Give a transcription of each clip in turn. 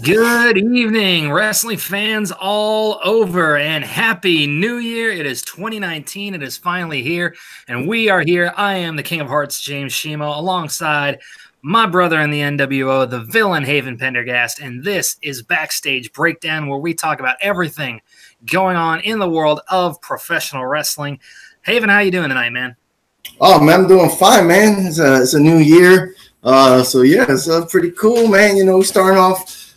Good evening, wrestling fans all over, and Happy New Year. It is 2019. It is finally here, and we are here. I am the King of Hearts, James Shimo, alongside my brother in the NWO, the villain, Haven Pendergast, and this is Backstage Breakdown, where we talk about everything going on in the world of professional wrestling. Haven, how you doing tonight, man? Oh, man, I'm doing fine, man. It's a new year. So, yeah, it's pretty cool, man. You know, we're starting off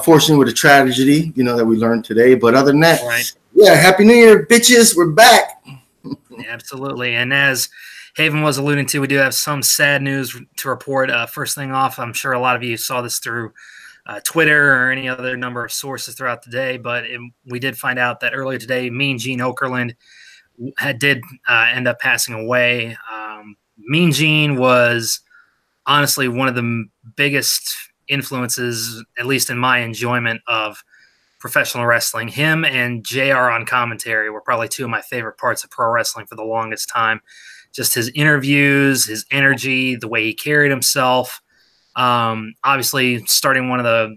fortunately with a tragedy, that we learned today. But other than that, right. Yeah, Happy New Year, bitches. We're back. Absolutely. And as Haven was alluding to, we do have some sad news to report. First thing off, I'm sure a lot of you saw this through Twitter or any other number of sources throughout the day, but we did find out that earlier today, Mean Gene Okerlund did end up passing away. Mean Gene was honestly one of the biggest influences, at least in my enjoyment of professional wrestling. Him and JR on commentary were probably two of my favorite parts of pro wrestling for the longest time. Just his interviews, his energy, the way he carried himself. Obviously, starting one of the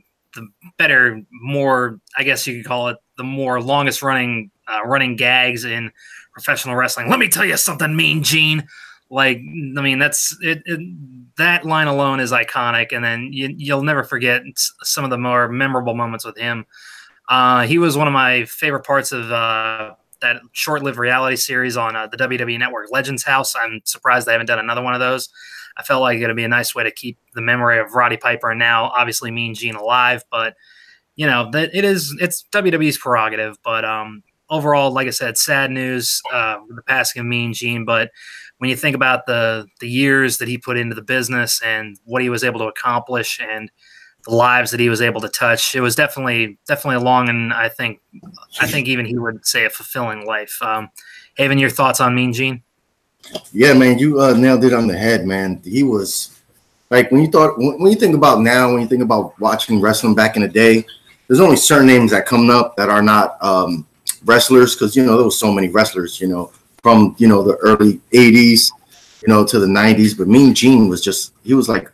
better, more, I guess you could call it, the more longest running gags in professional wrestling. Let me tell you something, Mean Gene. Like, I mean, that's it. That line alone is iconic, and then you'll never forget some of the more memorable moments with him. He was one of my favorite parts of that short-lived reality series on the WWE Network, Legends House. I'm surprised they haven't done another one of those. I felt like it would be a nice way to keep the memory of Roddy Piper and now obviously Mean Gene alive. But it's WWE's prerogative. But overall, like I said, sad news with the passing of Mean Gene. But when you think about the years that he put into the business and what he was able to accomplish and the lives that he was able to touch, it was definitely a long and I think even he would say a fulfilling life. Haven, your thoughts on Mean Gene? Yeah, man, you nailed it on the head, man. He was like when you think about now, when you think about watching wrestling back in the day, there's only certain names that come up that are not wrestlers, because there was so many wrestlers, from the early 80s, to the 90s. But Mean Gene was just, he was like,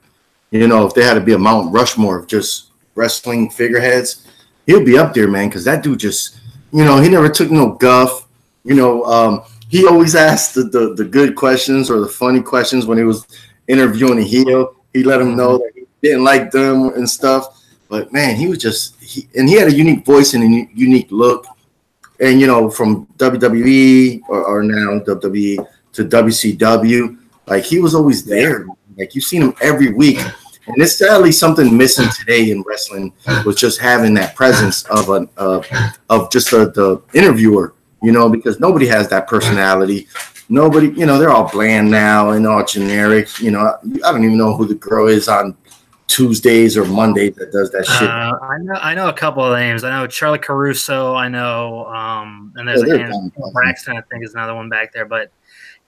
if there had to be a Mount Rushmore of just wrestling figureheads, he'll be up there, man, because that dude just, he never took no guff. He always asked the good questions or the funny questions when he was interviewing a heel. He let him know that he didn't like them and stuff. But, man, he was just – and he had a unique voice and a unique look. And, from WWE or now WWE to WCW, like, he was always there. Like, you've seen him every week. And it's sadly something missing today in wrestling, was just having that presence of just the interviewer, because nobody has that personality. Nobody, they're all bland now and all generic. I don't even know who the girl is on Tuesdays or Mondays that does that shit. I know a couple of names. I know Charlie Caruso. I know, and there's Braxton, I think, is another one back there. But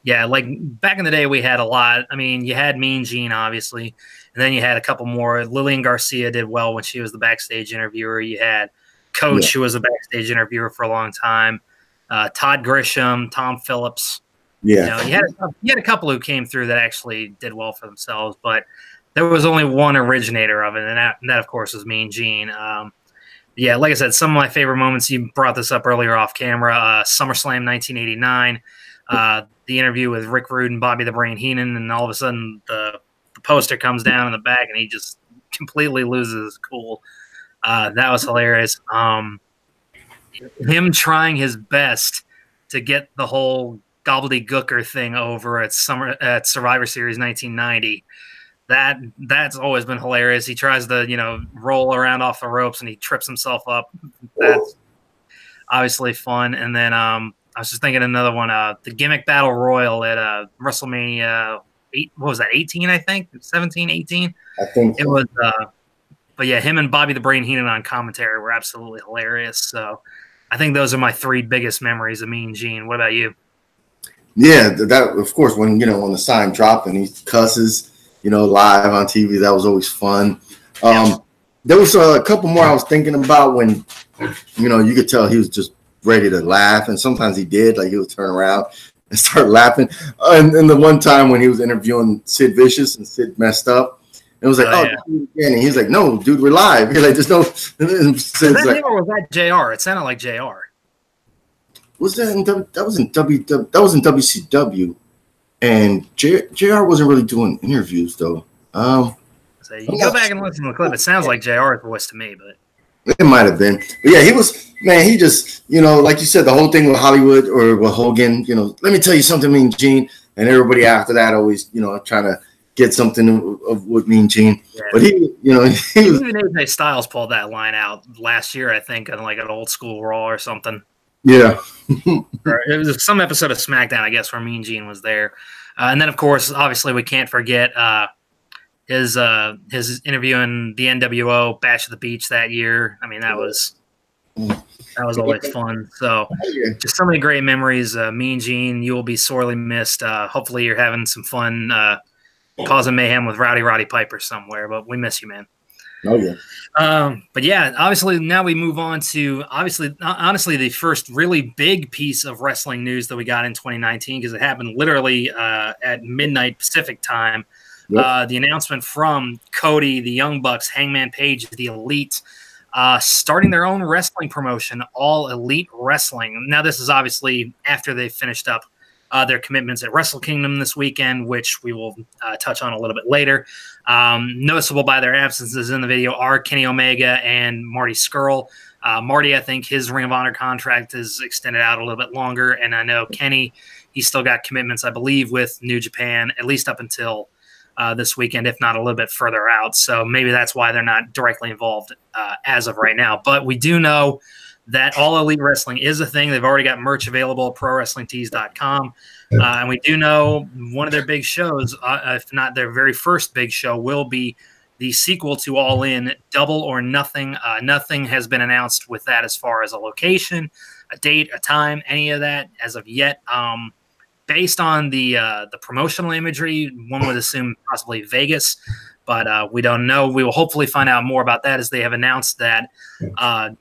yeah, like back in the day, we had a lot. I mean, you had Mean Gene, obviously, and then you had a couple more. Lillian Garcia did well when she was the backstage interviewer. You had Coach, who was a backstage interviewer for a long time. Todd Grisham, Tom Phillips. Yeah, you had a couple who came through that actually did well for themselves, but there was only one originator of it, and that of course, was Mean Gene. Yeah, like I said, some of my favorite moments, you brought this up earlier off camera, SummerSlam 1989, the interview with Rick Rude and Bobby the Brain Heenan, and all of a sudden the poster comes down in the back, and he just completely loses his cool. That was hilarious. Him trying his best to get the whole gobbledygooker thing over at Survivor Series 1990. That's always been hilarious. He tries to, roll around off the ropes and he trips himself up. That's obviously fun. And then I was just thinking another one, the Gimmick Battle Royal at WrestleMania 18, I think? 17, 18? I think so. It was but yeah, him and Bobby the Brain Heenan on commentary were absolutely hilarious. So I think those are my three biggest memories of Mean Gene. What about you? Yeah, that of course when the sign dropped and he cusses, live on TV, that was always fun. There was a couple more I was thinking about when, you could tell he was just ready to laugh, and sometimes he did, like he would turn around and start laughing. And the one time when he was interviewing Sid Vicious and Sid messed up, It was like, yeah. and he's like, no, dude, we're live. You're like, there's no. Was that him or was that JR? It sounded like JR. Was that that was in WCW, and JR wasn't really doing interviews though. So you can go back and listen to the clip. It sounds like JR's voice to me, but it might have been. But yeah, he was, man. He just, like you said, the whole thing with Hollywood or with Hogan. Let me tell you something, Mean Gene, and everybody after that always, trying to get something of what Mean Gene. Yeah. But he was. Even AJ Styles pulled that line out last year, I think, on like an old school Raw or something. Yeah. It was some episode of SmackDown, I guess, where Mean Gene was there. And then, of course, obviously, we can't forget his interview in the NWO Bash at the Beach that year. I mean, that was always fun. So just so many great memories. Mean Gene, you will be sorely missed. Hopefully you're having some fun causing mayhem with Roddy Piper somewhere, but we miss you, man. Oh, yeah. But yeah, obviously now we move on to honestly the first really big piece of wrestling news that we got in 2019, because it happened literally at midnight Pacific time. Yep. The announcement from Cody, the Young Bucks, Hangman Page, the Elite, starting their own wrestling promotion, All Elite Wrestling. Now this is obviously after they finished up their commitments at Wrestle Kingdom this weekend, which we will touch on a little bit later. Noticeable by their absences in the video are Kenny Omega and Marty Scurll. Marty, I think his Ring of Honor contract is extended out a little bit longer, and I know Kenny, he's still got commitments, I believe, with New Japan, at least up until this weekend, if not a little bit further out. So maybe that's why they're not directly involved as of right now. But we do know that All Elite Wrestling is a thing. They've already got merch available at ProWrestlingTees.com. And we do know one of their big shows, if not their very first big show, will be the sequel to All In, Double or Nothing. Nothing has been announced with that as far as a location, a date, a time, any of that as of yet. Based on the promotional imagery, one would assume possibly Vegas, but we don't know. We will hopefully find out more about that, as they have announced that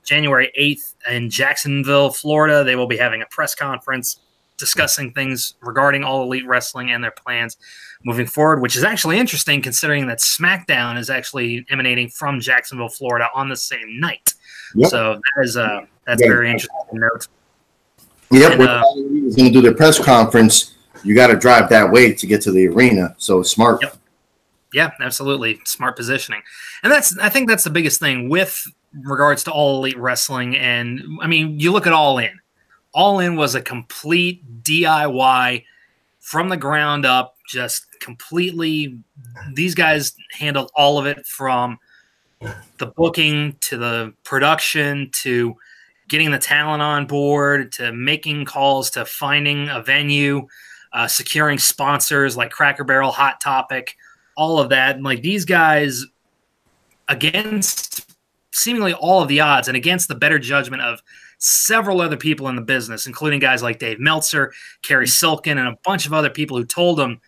January 8th in Jacksonville, Florida, they will be having a press conference discussing things regarding All Elite Wrestling and their plans moving forward, which is actually interesting considering that Smackdown is actually emanating from Jacksonville, Florida on the same night. Yep. So that's very interesting to note. Yep, when going to do their press conference, you got to drive that way to get to the arena. So smart. Yep. Yeah, absolutely. Smart positioning. And I think that's the biggest thing with regards to All Elite Wrestling. And I mean, you look at All In. All In was a complete DIY from the ground up, just completely. These guys handled all of it, from the booking to the production to getting the talent on board to making calls to finding a venue, securing sponsors like Cracker Barrel, Hot Topic, all of that. And like, these guys, against seemingly all of the odds and against the better judgment of several other people in the business, including guys like Dave Meltzer, Kerry Silkin, and a bunch of other people who told them,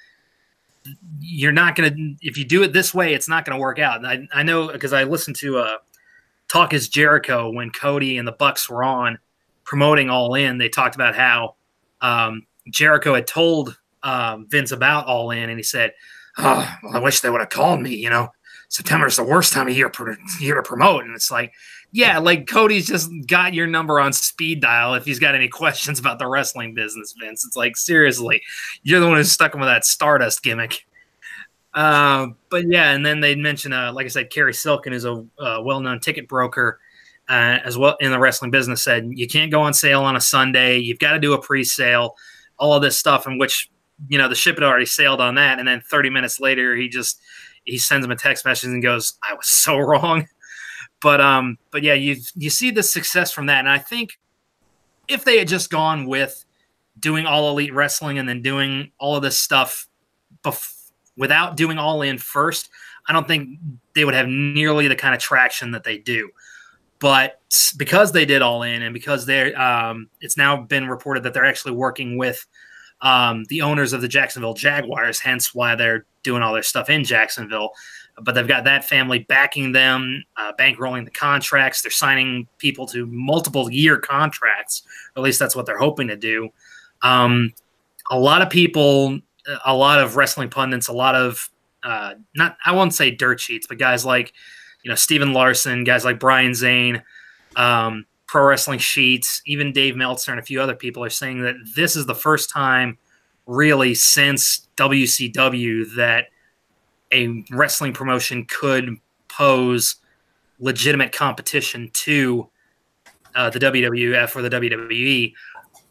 you're not going to, if you do it this way, it's not going to work out. And I know, because I listened to Talk is Jericho when Cody and the Bucks were on promoting All In. They talked about how Jericho had told Vince about All In, and he said, "Oh, well, I wish they would have called me. September's the worst time of year to promote." And it's like, yeah, like Cody's just got your number on speed dial if he's got any questions about the wrestling business, Vince. It's like, seriously, you're the one who's stuck him with that Stardust gimmick. But yeah, and then they mentioned, like I said, Kerry Silkin is a well-known ticket broker as well in the wrestling business, said you can't go on sale on a Sunday. You've got to do a pre-sale, all of this stuff, in which, the ship had already sailed on that. And then 30 minutes later, he sends him a text message and goes, "I was so wrong." But yeah, you see the success from that. And I think if they had just gone with doing All Elite Wrestling and then doing all of this stuff without doing All In first, I don't think they would have nearly the kind of traction that they do. But because they did All In, and because it's now been reported that they're actually working with the owners of the Jacksonville Jaguars, hence why they're doing all their stuff in Jacksonville. But they've got that family backing them, bankrolling the contracts. They're signing people to multiple-year contracts, or at least that's what they're hoping to do. A lot of people, a lot of wrestling pundits, a lot of not, I won't say dirt sheets, but guys like, Steven Larson, guys like Brian Zane, Pro Wrestling Sheets, even Dave Meltzer and a few other people are saying that this is the first time really since WCW that a wrestling promotion could pose legitimate competition to the WWF or the WWE.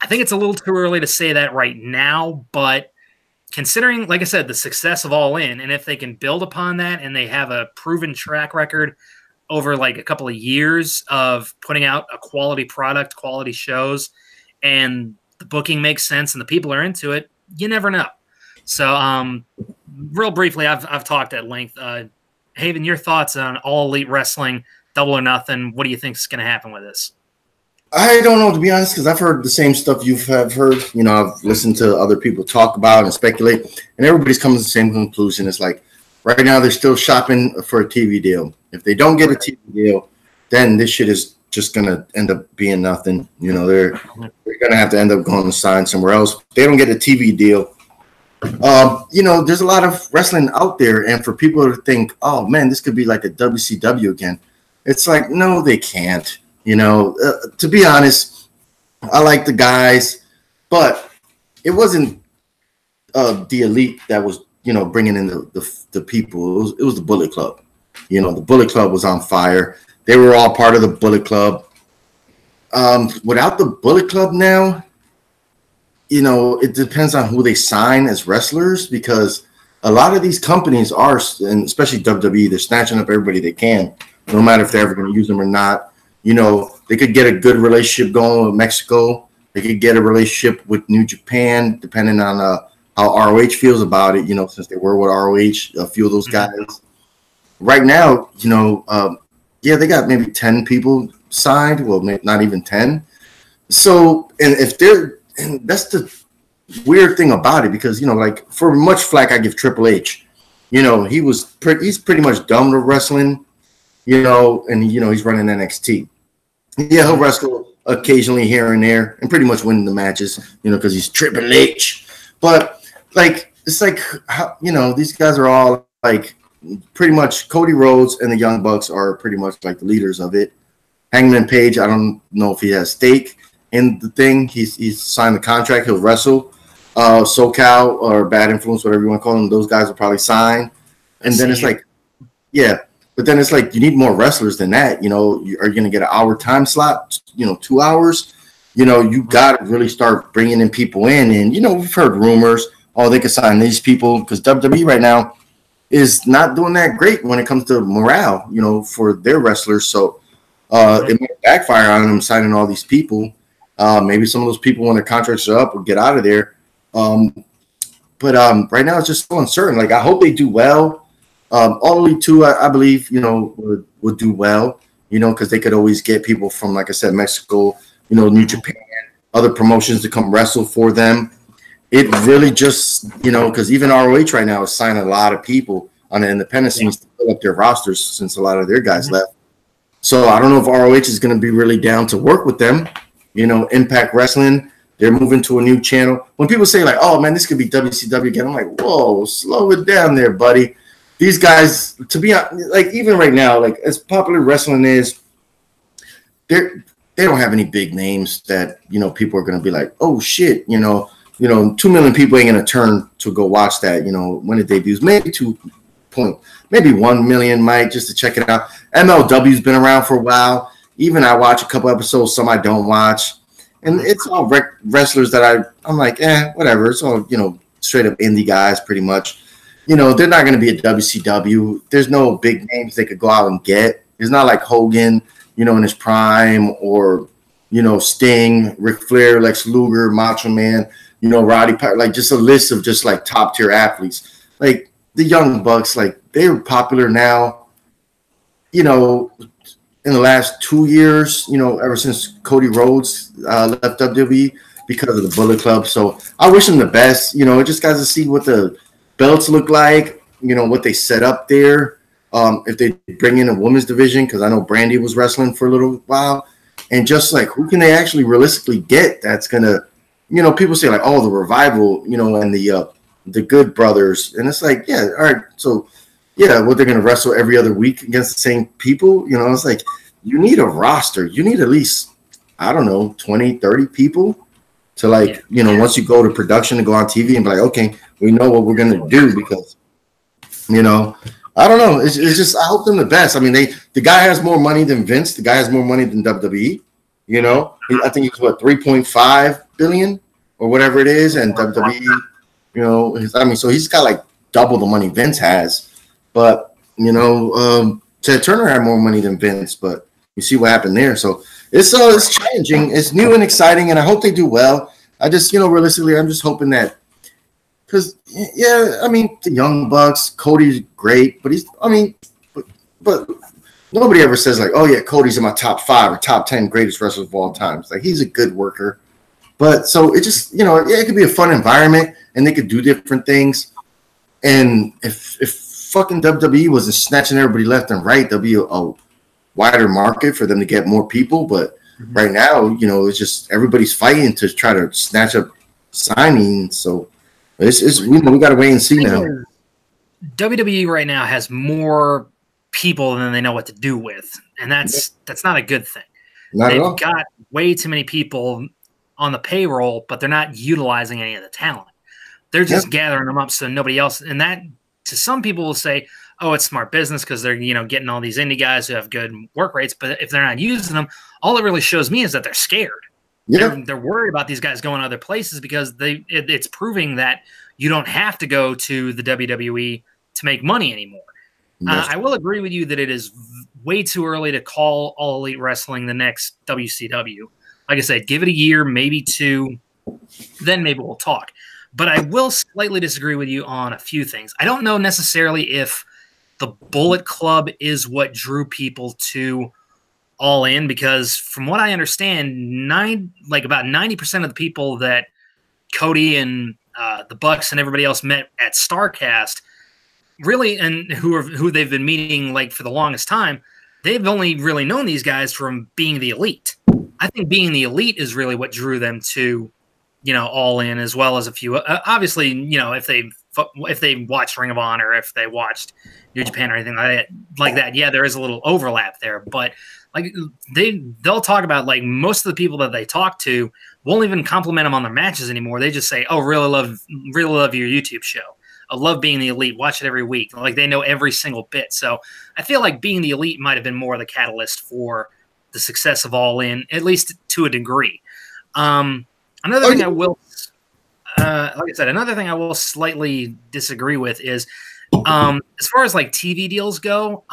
I think it's a little too early to say that right now, but considering, like I said, the success of All In, and if they can build upon that and they have a proven track record over like a couple of years of putting out a quality product, quality shows, and the booking makes sense and the people are into it, you never know. So real briefly, I've talked at length. Haven, your thoughts on All Elite Wrestling, Double or Nothing? What do you think is going to happen with this? I don't know, to be honest, because I've heard the same stuff you have heard. I've listened to other people talk about and speculate, and everybody's coming to the same conclusion. It's like right now they're still shopping for a TV deal. If they don't get a TV deal, then this shit is just going to end up being nothing. They're going to have to end up going to sign somewhere else. If they don't get a TV deal, there's a lot of wrestling out there, and for people to think, oh, man, this could be like a WCW again, it's like, no, they can't. To be honest, I like the guys, but it wasn't the Elite that was, bringing in the people. It was the Bullet Club. The Bullet Club was on fire. They were all part of the Bullet Club. Without the Bullet Club now, it depends on who they sign as wrestlers, because a lot of these companies are, and especially WWE, they're snatching up everybody they can, no matter if they're ever going to use them or not. They could get a good relationship going with Mexico. They could get a relationship with New Japan, depending on how ROH feels about it, since they were with ROH, a few of those guys. Right now, they got maybe 10 people signed. Well, maybe not even 10. So, and that's the weird thing about it, because, like, for much flack I give Triple H, he's pretty much done with wrestling. And he's running NXT. Yeah, he'll wrestle occasionally here and there and pretty much win the matches, because he's Triple H. But like, it's like, these guys are all like pretty much Cody Rhodes and the Young Bucks are pretty much like the leaders of it. Hangman Page, I don't know if he has stake in the thing. He's signed the contract. He'll wrestle. SoCal or Bad Influence, whatever you want to call them, those guys will probably sign. And then it's like, yeah. But then it's like, you need more wrestlers than that. Are you going to get an hour time slot? 2 hours? You got to really start bringing in people in. And, we've heard rumors, they could sign these people, because WWE right now is not doing that great when it comes to morale, for their wrestlers. So it might backfire on them signing all these people. Maybe some of those people, when their contracts are up, will get out of there. But right now it's just so uncertain. Like, I hope they do well. All Elite 2, I believe, would do well, because they could always get people from, like I said, Mexico, New Japan, other promotions to come wrestle for them. It really just, because even ROH right now is signing a lot of people on the independent scenes to fill up their rosters, since a lot of their guys left. So I don't know if ROH is going to be really down to work with them. Impact Wrestling, they're moving to a new channel. When people say like, oh man, this could be WCW again, I'm like, whoa, slow it down there, buddy. These guys, to be like, even right now, like, as popular wrestling is, they don't have any big names that people are going to be like, oh shit, 2 million people ain't going to turn to go watch that. When it debuts, maybe 1 million might, just to check it out. MLW's been around for a while. Even I watch a couple episodes, some I don't watch, and it's all wrestlers that I'm like, whatever. It's all straight up indie guys, pretty much. They're not going to be at WCW. There's no big names they could go out and get. It's not like Hogan, in his prime, or, Sting, Ric Flair, Lex Luger, Macho Man, Roddy Piper, like just a list of just like top tier athletes. Like the Young Bucks, like they're popular now, in the last 2 years, ever since Cody Rhodes left WWE because of the Bullet Club. So I wish them the best. It just got to see what the belts look like, what they set up there. If they bring in a women's division, because I know Brandy was wrestling for a little while, and just like, who can they actually realistically get that's gonna, people say like, oh, the Revival, and the the Good Brothers, and it's like, yeah, all right, so yeah, they're gonna wrestle every other week against the same people. You know, it's like you need a roster. You need at least, I don't know, 20, 30 people to like, you know, once you go to production to go on TV and be like, okay, we know what we're gonna do because, you know, I don't know. It's just I hope them the best. I mean, the guy has more money than Vince. The guy has more money than WWE. You know, I think he's what 3.5 billion or whatever it is, and WWE. You know, I mean, so he's got like double the money Vince has. But, you know, Ted Turner had more money than Vince, but you see what happened there. So it's changing. It's new and exciting, and I hope they do well. I just, you know, realistically, I'm just hoping that because, yeah, I mean, the Young Bucks, Cody's great, but but nobody ever says like, oh, yeah, Cody's in my top 5 or top 10 greatest wrestlers of all time. It's like he's a good worker. But so it just, you know, it could be a fun environment, and they could do different things. And if fucking WWE wasn't snatching everybody left and right, there'll be a wider market for them to get more people. But right now, you know, it's just everybody's fighting to try to snatch up signings. So it's we got to wait and see now. WWE right now has more people than they know what to do with, and that's not a good thing. They've got way too many people on the payroll, but they're not utilizing any of the talent. They're just gathering them up so nobody else. And that, to some people, will say, "Oh, it's smart business because they're, you know, getting all these indie guys who have good work rates." But if they're not using them, all it really shows me is that they're scared. Yeah. They're worried about these guys going other places because it's proving that you don't have to go to the WWE to make money anymore. I will agree with you that it is way too early to call All Elite Wrestling the next WCW. Like I said, give it a year, maybe 2, then maybe we'll talk. But I will slightly disagree with you on a few things. I don't know necessarily if the Bullet Club is what drew people to All In, because from what I understand, about 90% of the people that Cody and the Bucks and everybody else met at StarCast, really, and who they've been meeting like for the longest time, they've only really known these guys from being the Elite. I think being the Elite is really what drew them to, you know, All In, as well as a few. Obviously, you know, if they watched Ring of Honor, if they watched New Japan or anything like that, yeah, there is a little overlap there. But like they'll talk about, like, most of the people that they talk to won't even compliment them on their matches anymore. They just say, "Oh, really love your YouTube show. I love being the Elite. Watch it every week." Like, they know every single bit. So I feel like being the Elite might have been more of the catalyst for the success of All In, at least to a degree. Another thing I will, like I said, another thing I will slightly disagree with is, as far as like TV deals go,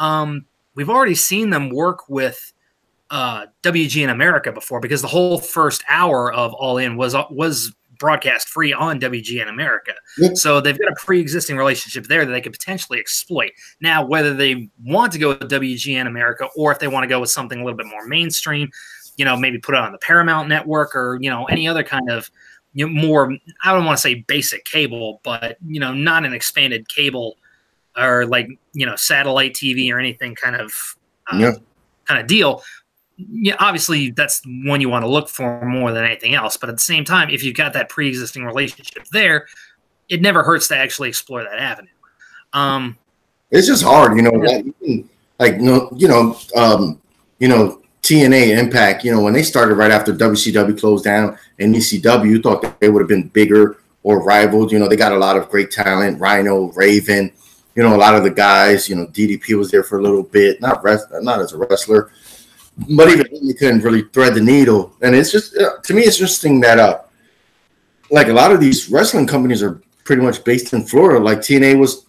we've already seen them work with WGN America before, because the whole first hour of All In was broadcast free on WGN America. Yep. So they've got a pre-existing relationship there that they could potentially exploit. Now, whether they want to go with WGN America or if they want to go with something a little bit more mainstream, you know, maybe put it on the Paramount Network or, you know, any other kind of, you know, more, I don't want to say basic cable, but, you know, not an expanded cable or like, you know, satellite TV or anything kind of deal. Yeah, obviously that's one you want to look for more than anything else. But at the same time, if you've got that pre-existing relationship there, it never hurts to actually explore that avenue. It's just hard, you know. TNA Impact, you know, when they started right after WCW closed down and ECW, you thought that they would have been bigger or rivaled. You know, they got a lot of great talent, Rhino, Raven, you know, a lot of the guys, you know, DDP was there for a little bit, not as a wrestler, but even he couldn't really thread the needle. And it's just, to me, it's interesting that, like, a lot of these wrestling companies are pretty much based in Florida. Like TNA was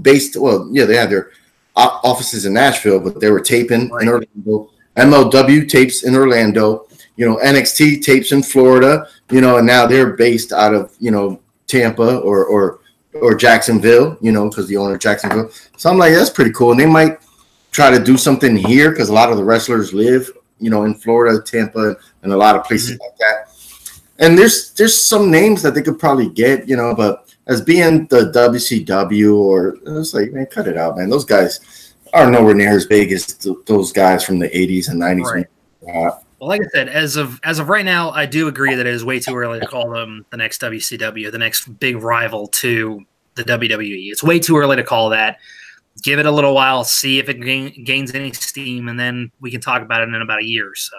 based, well, yeah, they had their offices in Nashville, but they were taping in Orlando. MLW tapes in Orlando, you know, NXT tapes in Florida, you know, and now they're based out of, you know, Tampa or Jacksonville, you know, because the owner of Jacksonville. So I'm like, that's pretty cool. And they might try to do something here because a lot of the wrestlers live, you know, in Florida, Tampa, and a lot of places like that. And there's some names that they could probably get, you know, but as being the WCW, or it's like, man, cut it out, man. Those guys are nowhere near as big as those guys from the 80s and 90s. Right. Well, like I said, as of right now, I do agree that it is way too early to call them the next WCW, the next big rival to the WWE. It's way too early to call that. Give it a little while, see if it gains any steam, and then we can talk about it in about a year or so.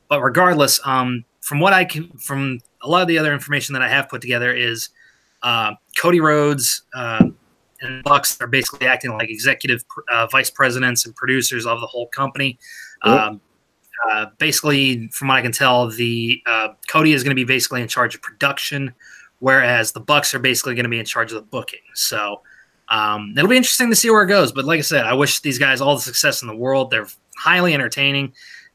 But regardless, from a lot of the other information that I have put together is Cody Rhodes and Bucks are basically acting like executive vice presidents and producers of the whole company. Yep. Basically, from what I can tell, the Cody is going to be basically in charge of production, whereas the Bucks are basically going to be in charge of the booking. So it'll be interesting to see where it goes. But like I said, I wish these guys all the success in the world. They're highly entertaining.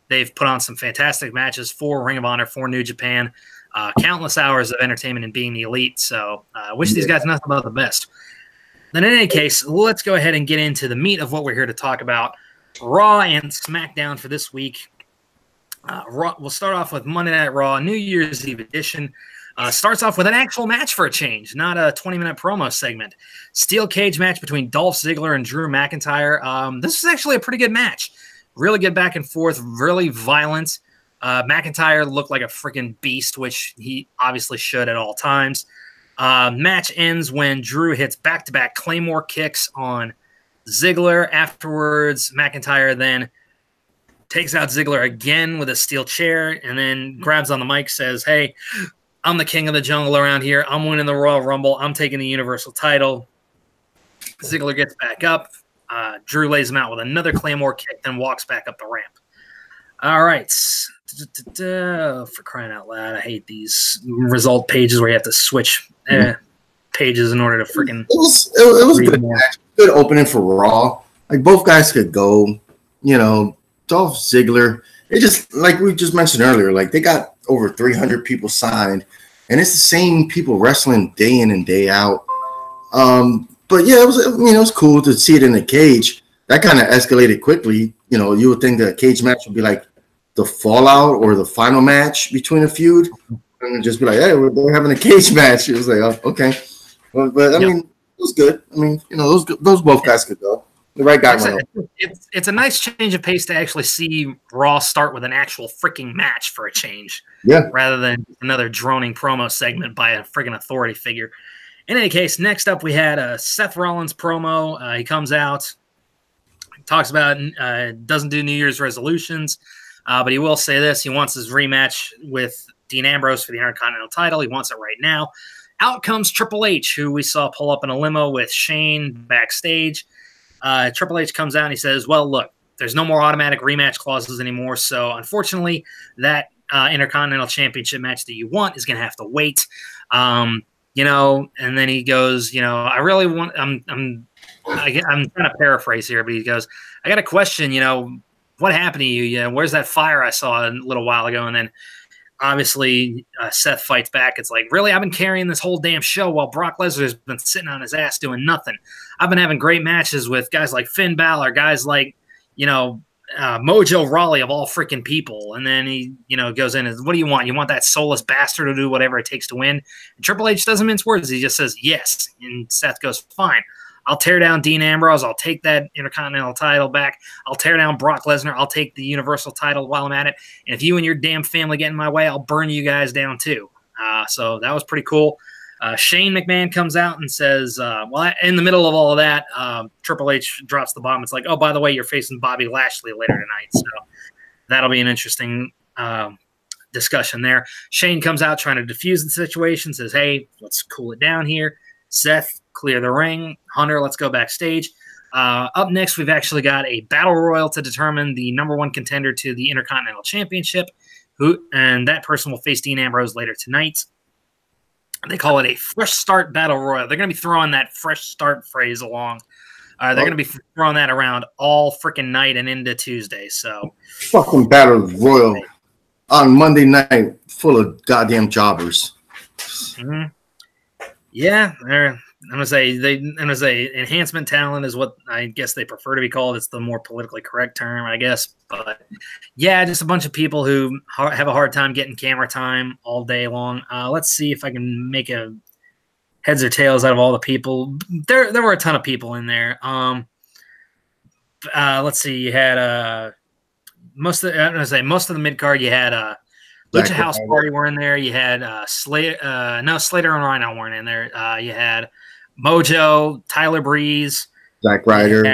They've put on some fantastic matches for Ring of Honor, for New Japan, countless hours of entertainment and being the elite. So I wish these guys nothing but the best. Then in any case, let's go ahead and get into the meat of what we're here to talk about. Raw and SmackDown for this week. Raw, we'll start off with Monday Night Raw, New Year's Eve edition. Starts off with an actual match for a change, not a 20-minute promo segment. Steel cage match between Dolph Ziggler and Drew McIntyre. This was actually a pretty good match. Really good back and forth, really violent. McIntyre looked like a freaking beast, which he obviously should at all times. Match ends when Drew hits back-to-back Claymore kicks on Ziggler. Afterwards, McIntyre then takes out Ziggler again with a steel chair and then grabs on the mic, says, "Hey, I'm the king of the jungle around here. I'm winning the Royal Rumble. I'm taking the Universal title." Ziggler gets back up. Drew lays him out with another Claymore kick, then walks back up the ramp. All right. For crying out loud, I hate these result pages where you have to switch pages in order to freaking. It was a good match. Good opening for Raw. Like both guys could go. You know, Dolph Ziggler. It just like we just mentioned earlier. Like they got over 300 people signed, and it's the same people wrestling day in and day out. But yeah, it was cool to see it in the cage. That kind of escalated quickly. You know, you would think the cage match would be like the fallout or the final match between a feud, and just be like, "Hey, we're having a cage match." It was like, "Oh, okay," but I mean, it was good. I mean, you know, those both guys could go. The right guy went over. It's a nice change of pace to actually see Raw start with an actual freaking match for a change, rather than another droning promo segment by a freaking authority figure. In any case, next up we had a Seth Rollins promo. He comes out, talks about doesn't do New Year's resolutions, but he will say this: he wants his rematch with Dean Ambrose for the Intercontinental title. He wants it right now. Out comes Triple H, who we saw pull up in a limo with Shane backstage. Triple H comes out and he says, "Well, look, there's no more automatic rematch clauses anymore. So unfortunately, that Intercontinental Championship match that you want is going to have to wait." You know, and then he goes, "You know, I really want. I'm trying to paraphrase here, but he goes, I got a question. You know, what happened to you? You know, where's that fire I saw a little while ago?" And then obviously Seth fights back. It's like, really, I've been carrying this whole damn show while Brock Lesnar's been sitting on his ass doing nothing. I've been having great matches with guys like Finn Balor, guys like, you know, Mojo Rawley of all freaking people. And then he, you know, goes in and, "What do you want? You want that soulless bastard to do whatever it takes to win?" And Triple H doesn't mince words. He just says, "Yes." And Seth goes, "Fine. I'll tear down Dean Ambrose. I'll take that Intercontinental title back. I'll tear down Brock Lesnar. I'll take the Universal title while I'm at it. And if you and your damn family get in my way, I'll burn you guys down too." So that was pretty cool. Shane McMahon comes out and says, well, in the middle of all of that, Triple H drops the bomb. It's like, "Oh, by the way, you're facing Bobby Lashley later tonight." So that'll be an interesting discussion there. Shane comes out trying to defuse the situation, says, "Hey, let's cool it down here. Seth, clear the ring. Hunter, let's go backstage." Up next, we've actually got a battle royal to determine the #1 contender to the Intercontinental Championship, and that person will face Dean Ambrose later tonight. They call it a fresh start battle royal. They're going to be throwing that fresh start phrase along. They're going to be throwing that around all freaking night and into Tuesday. So fucking battle royal on Monday night, full of goddamn jobbers. Mm-hmm. Yeah, I'm gonna say enhancement talent is what I guess they prefer to be called. It's the more politically correct term, I guess. But yeah, just a bunch of people who have a hard time getting camera time all day long. Let's see if I can make a heads or tails out of all the people. There were a ton of people in there. Let's see. You had most of the mid card you had Lucha House Party were in there. You had Slater, no, Slater and Rhino weren't in there. You had Mojo, Tyler Breeze, Zack Ryder.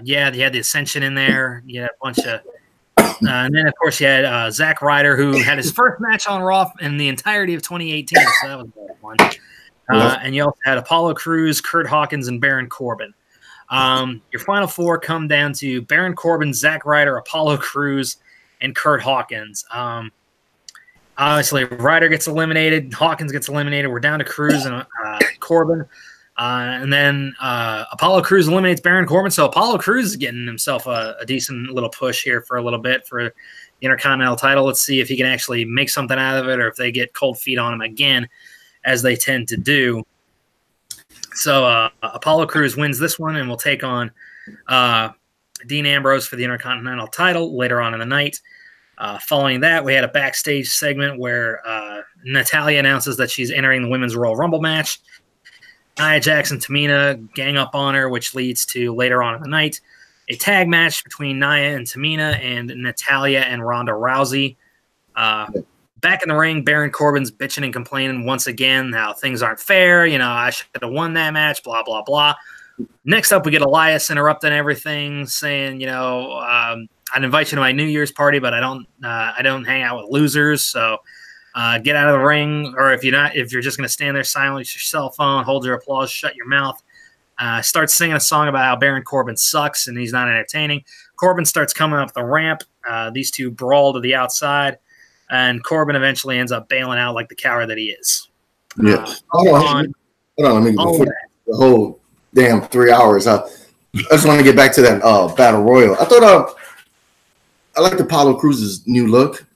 You had the Ascension in there. You had a bunch of, and then of course you had Zack Ryder, who had his first match on Raw in the entirety of 2018. So that was a bad one. And you also had Apollo Crews, Kurt Hawkins, and Baron Corbin. Your final four come down to Baron Corbin, Zack Ryder, Apollo Crews, and Kurt Hawkins. Obviously, Ryder gets eliminated. Hawkins gets eliminated. We're down to Crews and Corbin. And then Apollo Crews eliminates Baron Corbin. So Apollo Crews is getting himself a decent little push here for a little bit for the Intercontinental title. Let's see if he can actually make something out of it or if they get cold feet on him again, as they tend to do. So Apollo Crews wins this one and will take on Dean Ambrose for the Intercontinental title later on in the night. Following that, we had a backstage segment where Natalya announces that she's entering the Women's Royal Rumble match. Nia Jax and Tamina gang up on her, which leads to later on in the night a tag match between Nia and Tamina and Natalya and Ronda Rousey. Back in the ring, Baron Corbin's bitching and complaining once again how things aren't fair. I should have won that match, blah, blah, blah. Next up, we get Elias interrupting everything, saying, I'd invite you to my New Year's party, but I don't hang out with losers. So get out of the ring, or if you're just going to stand there silently with your cell phone, hold your applause, shut your mouth. Start singing a song about how Baron Corbin sucks and he's not entertaining. Corbin starts coming up the ramp. These two brawl to the outside. And Corbin eventually ends up bailing out like the coward that he is. Yeah. Hold on. Let me before the whole damn 3 hours. I just want to get back to that battle royal. I thought I liked Apollo Crews' new look,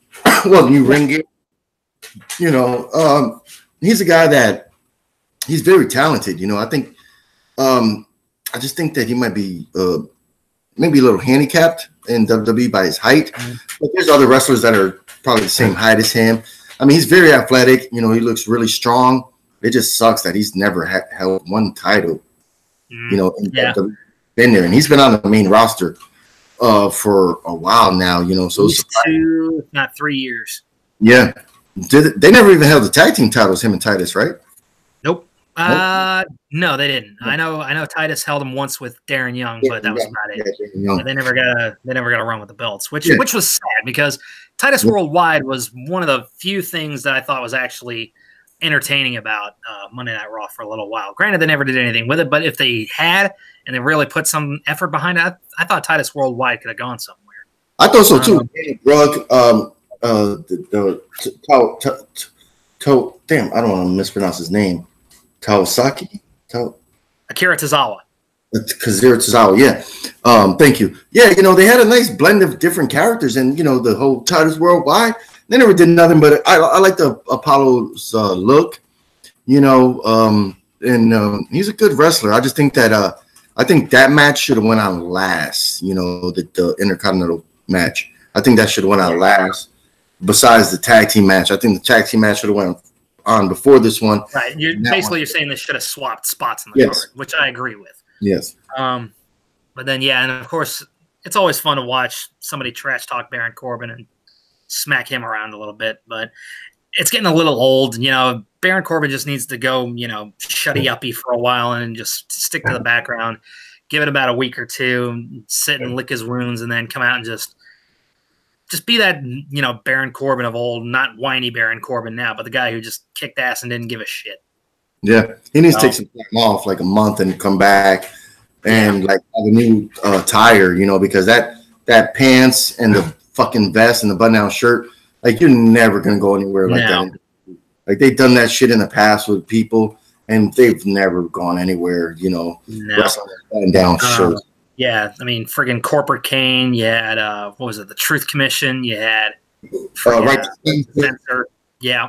new ring gear. He's a guy that he's very talented. I think I just think that he might be maybe a little handicapped in WWE by his height. But there's other wrestlers that are probably the same height as him. I mean, he's very athletic. He looks really strong. It just sucks that he's never held one title. Been there, and he's been on the main roster for a while now. So it's 2, if not 3 years. Yeah, they never even held the tag team titles, him and Titus, right? Nope. No, they didn't. I know Titus held them once with Darren Young, but that was about it. Yeah, they never got a run with the belts, which was sad because Titus Worldwide was one of the few things that I thought was actually entertaining about Monday Night Raw for a little while. Granted, they never did anything with it, but if they had and they really put some effort behind it, I thought Titus Worldwide could have gone somewhere. I thought so too. Brooke, damn, I don't want to mispronounce his name. Kawasaki? Akira Tozawa. Akira Tozawa, yeah. Thank you. Yeah, they had a nice blend of different characters, and the whole Titus Worldwide. They never did nothing, but I like the Apollo's look, and he's a good wrestler. I just think that that match should have went on last. The Intercontinental match. I think that should have went on last. Besides the tag team match, I think the tag team match should have went on before this one. Right. You're saying they should have swapped spots in the card, which I agree with. Yes. But then and of course it's always fun to watch somebody trash talk Baron Corbin and smack him around a little bit, but it's getting a little old. Baron Corbin just needs to go, shutty uppy for a while and just stick to the background, give it about a week or two, sit and lick his wounds, and then come out and just be that, Baron Corbin of old, not whiny Baron Corbin now, but the guy who just kicked ass and didn't give a shit. Yeah, he needs to take some time off, like a month, and come back and like have a new tire, because that pants and the fucking vest and the button-down shirt, like you're never gonna go anywhere like that. Like they've done that shit in the past with people, and they've never gone anywhere, wrestling button-down shirts. Yeah, I mean, friggin' Corporate Kane. You had what was it? The Truth Commission. You had Spencer. Yeah.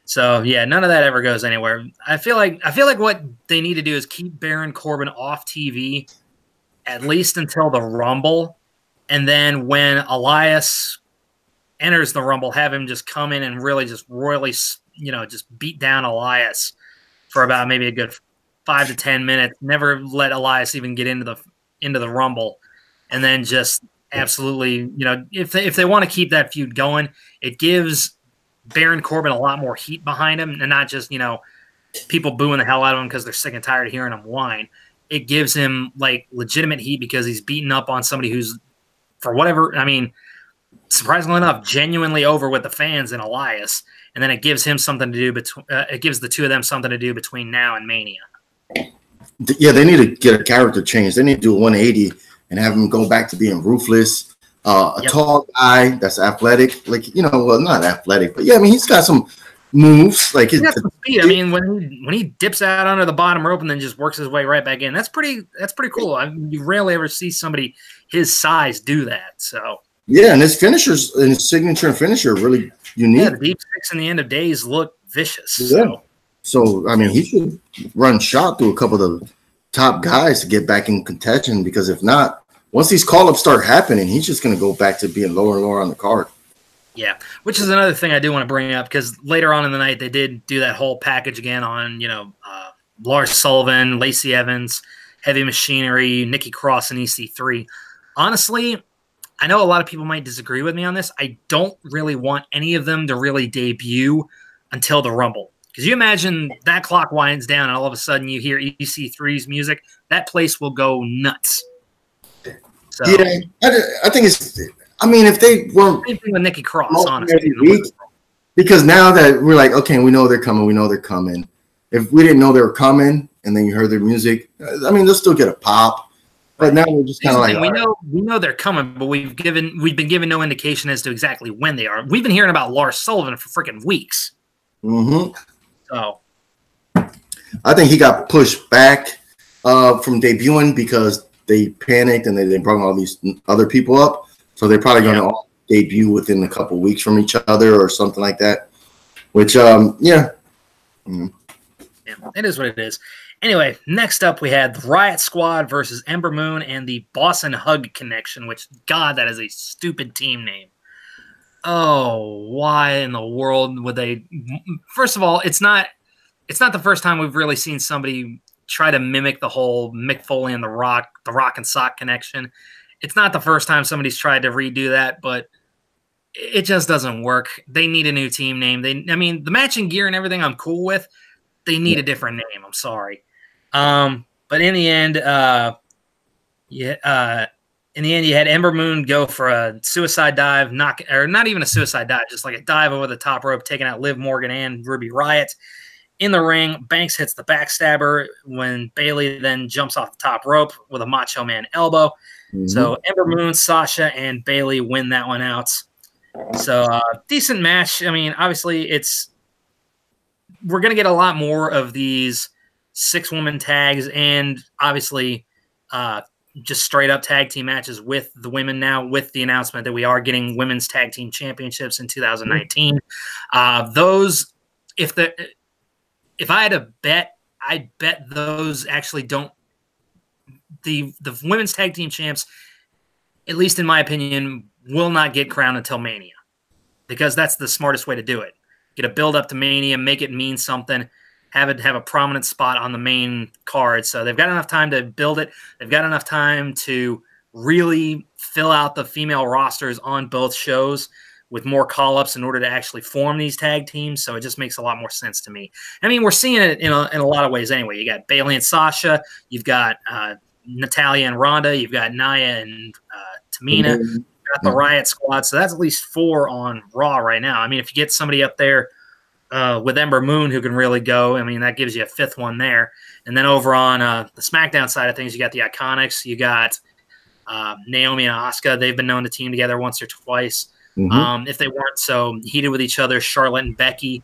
So none of that ever goes anywhere. I feel like what they need to do is keep Baron Corbin off TV at least until the Rumble, and then when Elias enters the Rumble, have him just come in and really just royally, just beat down Elias for about maybe a good 5 to 10 minutes. Never let Elias even get into the Rumble, and then just absolutely, if they want to keep that feud going, it gives Baron Corbin a lot more heat behind him, and not just people booing the hell out of him because they're sick and tired of hearing him whine. It gives him like legitimate heat because he's beating up on somebody who's, for whatever, surprisingly enough, genuinely over with the fans in Elias, and then it gives him something to do it gives the two of them something to do between now and Mania. Yeah, they need to get a character change. They need to do a 180 and have him go back to being ruthless. Tall guy that's athletic, well, not athletic, but yeah, he's got some moves. Like, he's got some speed. When he dips out under the bottom rope and then just works his way right back in, that's pretty cool. You rarely ever see somebody his size do that. So yeah, and his finishers and his signature and finisher are really unique. Yeah, the deep six in the end of days look vicious. Yeah. So he should run shot through a couple of the top guys to get back in contention, because if not, once these call-ups start happening, he's just going to go back to being lower and lower on the card. Yeah, which is another thing I do want to bring up, because later on in the night they did do that whole package again on, Lars Sullivan, Lacey Evans, Heavy Machinery, Nikki Cross, and EC3. Honestly, I know a lot of people might disagree with me on this. I don't really want any of them to really debut until the Rumble. Because you imagine that clock winds down and all of a sudden you hear EC3's music, that place will go nuts. So, yeah, I think it's – if they weren't – same thing with Nikki Cross, honestly. Because now that we're like, okay, we know they're coming. If we didn't know they were coming and then you heard their music, they'll still get a pop. But now we're just kind of like we know they're coming, but we've been given no indication as to exactly when they are. We've been hearing about Lars Sullivan for freaking weeks. Mm-hmm. So I think he got pushed back from debuting because they panicked and they brought all these other people up. So they're probably going to all debut within a couple weeks from each other or something like that. Which, yeah, it is what it is. Anyway, next up we had the Riott Squad versus Ember Moon and the Boss and Hug Connection, which, God, that is a stupid team name. Oh, why in the world would they? First of all, it's not the first time we've really seen somebody try to mimic the whole Mick Foley and the Rock and Sock connection. It's not the first time somebody's tried to redo that, but it just doesn't work. They need a new team name. The matching gear and everything I'm cool with. They need a different name. I'm sorry. But in the end, you had Ember Moon go for a suicide dive, not even a suicide dive, just like a dive over the top rope, taking out Liv Morgan and Ruby Riott. In the ring, Banks hits the backstabber when Bayley then jumps off the top rope with a Macho Man elbow. Mm-hmm. So Ember Moon, Sasha, and Bayley win that one out. So decent match. Obviously we're going to get a lot more of these 6-woman tags and obviously just straight up tag team matches with the women now, with the announcement that we are getting women's tag team championships in 2019. Those, if I had to bet, I'd bet those actually don't, the women's tag team champs, at least in my opinion, will not get crowned until Mania, because that's the smartest way to do it. Get a build up to Mania, make it mean something, have a prominent spot on the main card. So they've got enough time to build it. They've got enough time to really fill out the female rosters on both shows with more call-ups in order to actually form these tag teams. So it just makes a lot more sense to me. We're seeing it in a lot of ways anyway. You got Bayley and Sasha. You've got Natalya and Ronda. You've got Nia and Tamina. You've got the Riott Squad. So that's at least 4 on Raw right now. If you get somebody up there with Ember Moon who can really go, that gives you a 5th one there. And then over on the SmackDown side of things, you got the Iconics. You got Naomi and Asuka. They've been known to team together once or twice. Mm-hmm. If they weren't so heated with each other, Charlotte and Becky.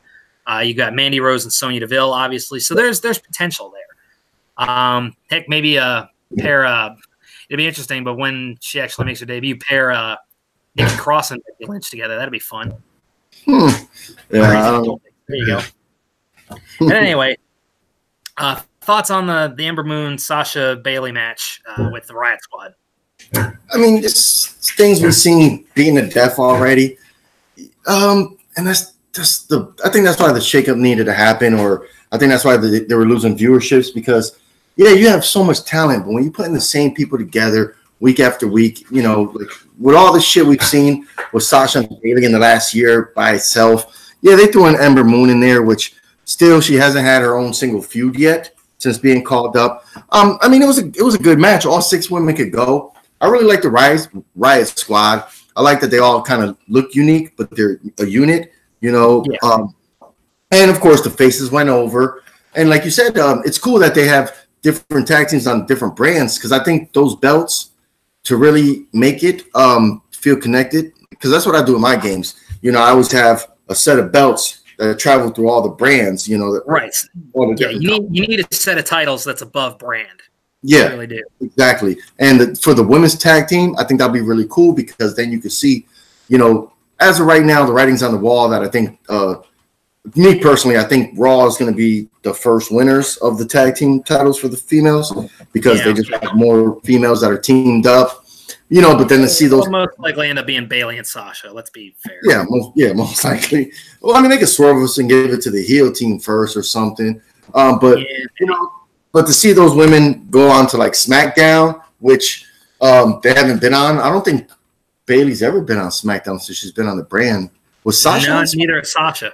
You got Mandy Rose and Sonya Deville, obviously. So there's potential there. Heck, maybe a pair. It'd be interesting, but when she actually makes her debut, pair Nikki Cross and Becky Lynch together. That'd be fun. Yeah. There you go. And anyway, thoughts on the Ember Moon Sasha Bayley match with the Riott Squad? It's things we've seen beaten to death already. And I think that's why the shakeup needed to happen, or I think that's why they were losing viewerships, because, yeah, you have so much talent, but when you put in the same people together week after week. You know, like with all the shit we've seen with Sasha and Bayley in the last year by itself. Yeah, they threw an Ember Moon in there, which still she hasn't had her own single feud yet since being called up. I mean, it was a good match. All 6 women could go. I really like the Riott Squad. I like that they all kind of look unique, but they're a unit, you know. Yeah. And of course, the faces went over. And like you said, it's cool that they have different tag teams on different brands, because I think those belts, to really make it feel connected, because that's what I do in my games. You know, I always have a set of belts that travel through all the brands. You know, right? Yeah, you need a set of titles that's above brand. Yeah, you really do. Exactly. And for the women's tag team, I think that'll be really cool, because then you can see, you know, as of right now, the writing's on the wall that I think, me personally, I think Raw is going to be the first winners of the tag team titles for the females, because they just have more females that are teamed up, you know. But then to see those, most likely end up being Bayley and Sasha. Let's be fair. Yeah, most likely. Well, I mean, they could swerve us and give it to the heel team first or something. But you know. But to see those women go on to like Smackdown, which they haven't been on. I don't think Bayley's ever been on Smackdown since she's been on the brand. Was Sasha? No, neither is Sasha.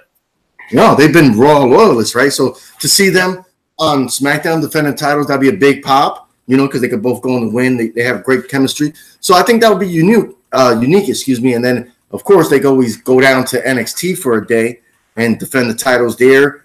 No, they've been Raw loyalists, right? So to see them on SmackDown defending titles, that'd be a big pop, you know, because they could both go on to win. They have great chemistry. So I think that would be unique, And then, of course, they could always go down to NXT for a day and defend the titles there,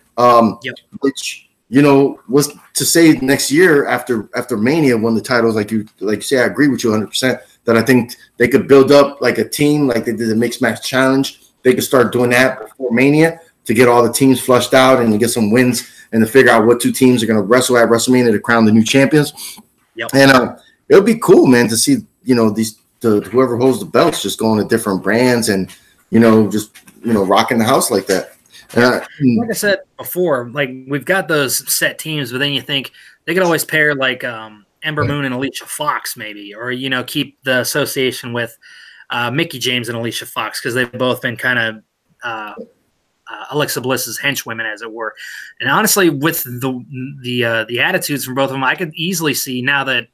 which, you know, was to say next year after Mania won the titles, like you say, I agree with you 100%, that I think they could build up like a team like they did the Mixed Match Challenge. They could start doing that before Mania to get all the teams flushed out and to get some wins and to figure out what 2 teams are going to wrestle at WrestleMania to crown the new champions. Yep. And it would be cool, man, to see, you know, whoever holds the belts just going to different brands and, you know, just, you know, rocking the house like that. Like I said before, like we've got those set teams, but then you think they could always pair like Ember Moon and Alicia Fox, maybe, or, you know, keep the association with Mickie James and Alicia Fox, because they've both been kind of Alexa Bliss's henchwomen, as it were. And honestly, with the attitudes from both of them, I could easily see, now that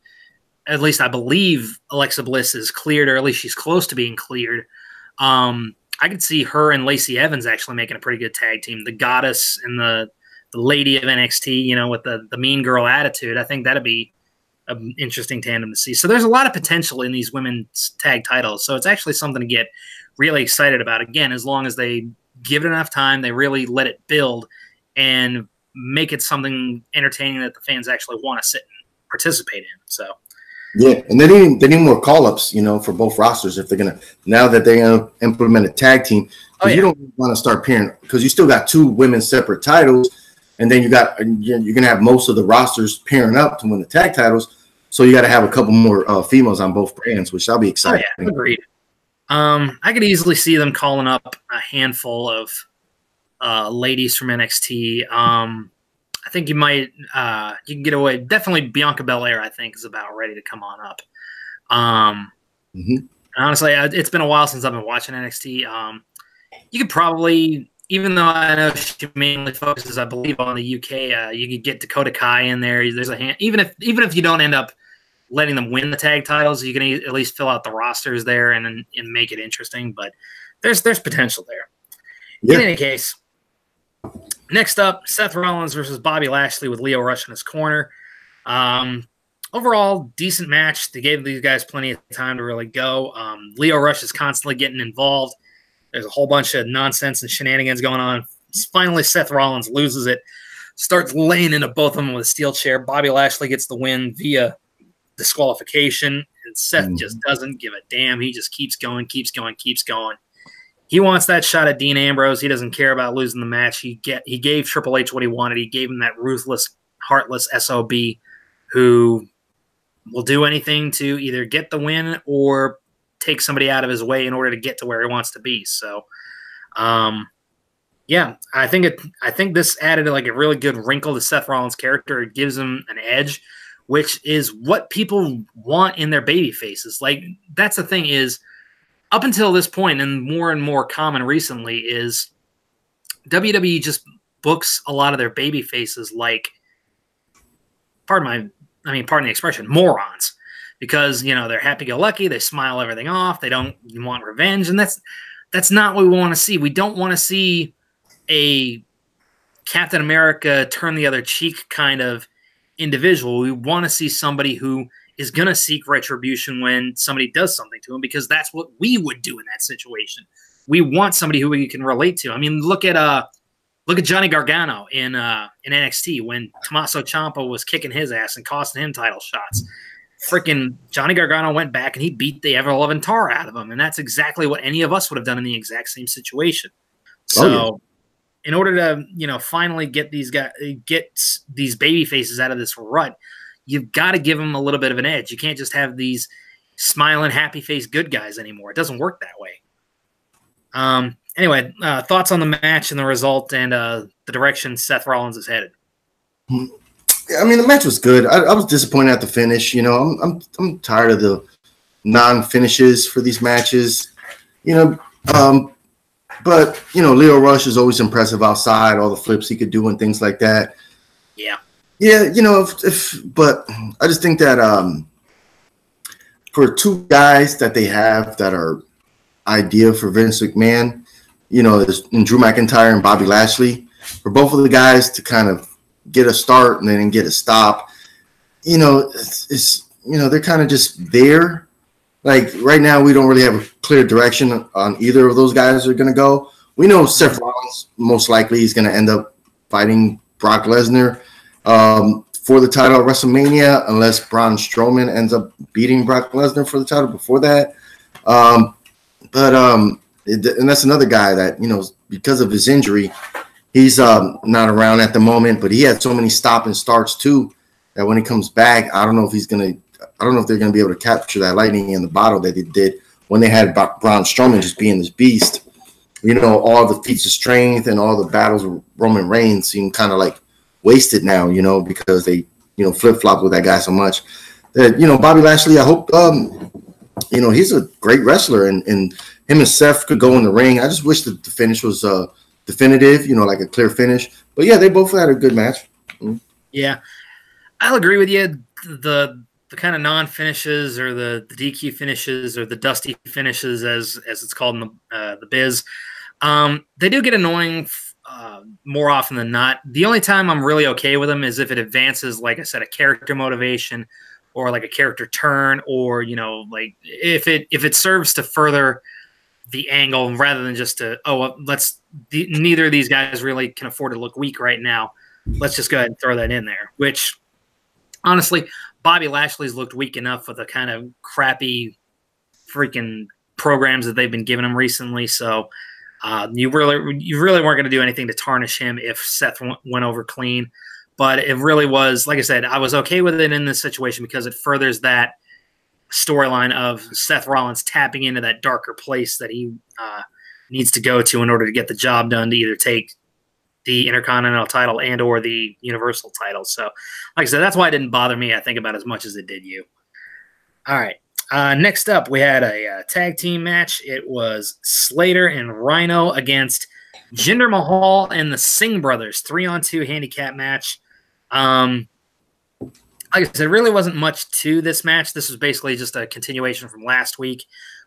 at least I believe Alexa Bliss is cleared, or at least she's close to being cleared. I could see her and Lacey Evans actually making a pretty good tag team. The goddess and the lady of NXT, you know, with the mean girl attitude. I think that'd be an interesting tandem to see. So there's a lot of potential in these women's tag titles. So it's actually something to get really excited about. Again, as long as they give it enough time, they really let it build and make it something entertaining that the fans actually want to sit and participate in. So. Yeah, and they need more call-ups, you know, for both rosters if they're gonna, now that they implement a tag team. You don't want to start pairing, because you still got 2 women's separate titles, and then you're gonna have most of the rosters pairing up to win the tag titles. So you got to have a couple more females on both brands, which I'll be excited. Oh, yeah, agreed. I could easily see them calling up a handful of ladies from NXT. I think you might you can get away. Definitely Bianca Belair, I think, is about ready to come on up. Honestly, it's been a while since I've been watching NXT. You could probably, even though I know she mainly focuses, I believe, on the UK, you could get Dakota Kai in there. There's a hand, even if you don't end up letting them win the tag titles, you can at least fill out the rosters there and make it interesting. But there's potential there. Yeah. In any case. Next up, Seth Rollins versus Bobby Lashley with Lio Rush in his corner. Overall, decent match. They gave these guys plenty of time to really go. Lio Rush is constantly getting involved. There's a whole bunch of nonsense and shenanigans going on. Finally, Seth Rollins loses it, starts laying into both of them with a steel chair. Bobby Lashley gets the win via disqualification, and Seth just doesn't give a damn. He just keeps going. He wants that shot at Dean Ambrose. He doesn't care about losing the match. He gave Triple H what he wanted. He gave him that ruthless, heartless SOB who will do anything to either get the win or take somebody out of his way in order to get to where he wants to be. So, yeah, I think this added like a really good wrinkle to Seth Rollins' character. It gives him an edge, which is what people want in their baby faces. Like, that's the thing is, up until this point, and more common recently, is WWE just books a lot of their baby faces like, pardon the expression, morons. because, you know, they're happy-go-lucky, they smile everything off, they don't want revenge, and that's not what we want to see. We don't want to see a Captain America turn the other cheek kind of individual. We want to see somebody who is going to seek retribution when somebody does something to him, because that's what we would do in that situation. We want somebody who we can relate to. I mean, look at Johnny Gargano in NXT when Tommaso Ciampa was kicking his ass and costing him title shots. Freaking Johnny Gargano went back and he beat the ever-loving tar out of him, and that's exactly what any of us would have done in the exact same situation. So, in order to, you know, finally get these baby faces out of this rut, you've got to give them a little bit of an edge. You can't just have these smiling, happy-faced good guys anymore. It doesn't work that way. Anyway, thoughts on the match and the result and the direction Seth Rollins is headed. I mean, the match was good. I was disappointed at the finish. You know, I'm tired of the non-finishes for these matches. You know, but you know, Leo Rush is always impressive outside. All the flips he could do and things like that. Yeah. Yeah, you know, but I just think that for two guys that they have that are idea for Vince McMahon, you know, in Drew McIntyre and Bobby Lashley, for both of the guys to kind of get a start and then get a stop, you know, it's you know, they're kind of just there. Like right now, we don't really have a clear direction on either of those guys are going to go. We know Seth Rollins most likely is going to end up fighting Brock Lesnar for the title at WrestleMania, unless Braun Strowman ends up beating Brock Lesnar for the title before that. And that's another guy that, you know, because of his injury, he's not around at the moment. But he had so many stop and starts too that when he comes back, I don't know if they're gonna be able to capture that lightning in the bottle that they did when they had Braun Strowman just being this beast. You know, all the feats of strength and all the battles with Roman Reigns seem kind of like wasted now, you know, because they, you know, flip-flopped with that guy so much. That, you know, Bobby Lashley, I hope, you know, he's a great wrestler, and him and Seth could go in the ring. I just wish that the finish was definitive, you know, like a clear finish. But yeah, they both had a good match. Yeah, I'll agree with you. The kind of non-finishes or the DQ finishes or the dusty finishes, as it's called in the biz, they do get annoying more often than not. The only time I'm really okay with them is if it advances, like I said, a character motivation or like a character turn, or, you know, like if it serves to further the angle rather than just to, neither of these guys really can afford to look weak right now. Let's just go ahead and throw that in there, which honestly, Bobby Lashley's looked weak enough with the kind of crappy freaking programs that they've been giving him recently. So you really weren't going to do anything to tarnish him if Seth went over clean. But it really was, like I said, I was okay with it in this situation because it furthers that storyline of Seth Rollins tapping into that darker place that he needs to go to in order to get the job done, to either take the Intercontinental title and or the Universal title. So, like I said, that's why it didn't bother me, I think, about as much as it did you. All right. Next up, we had a tag team match. It was Slater and Rhino against Jinder Mahal and the Singh brothers, 3-on-2 handicap match. Like I said, there really wasn't much to this match. This was basically just a continuation from last week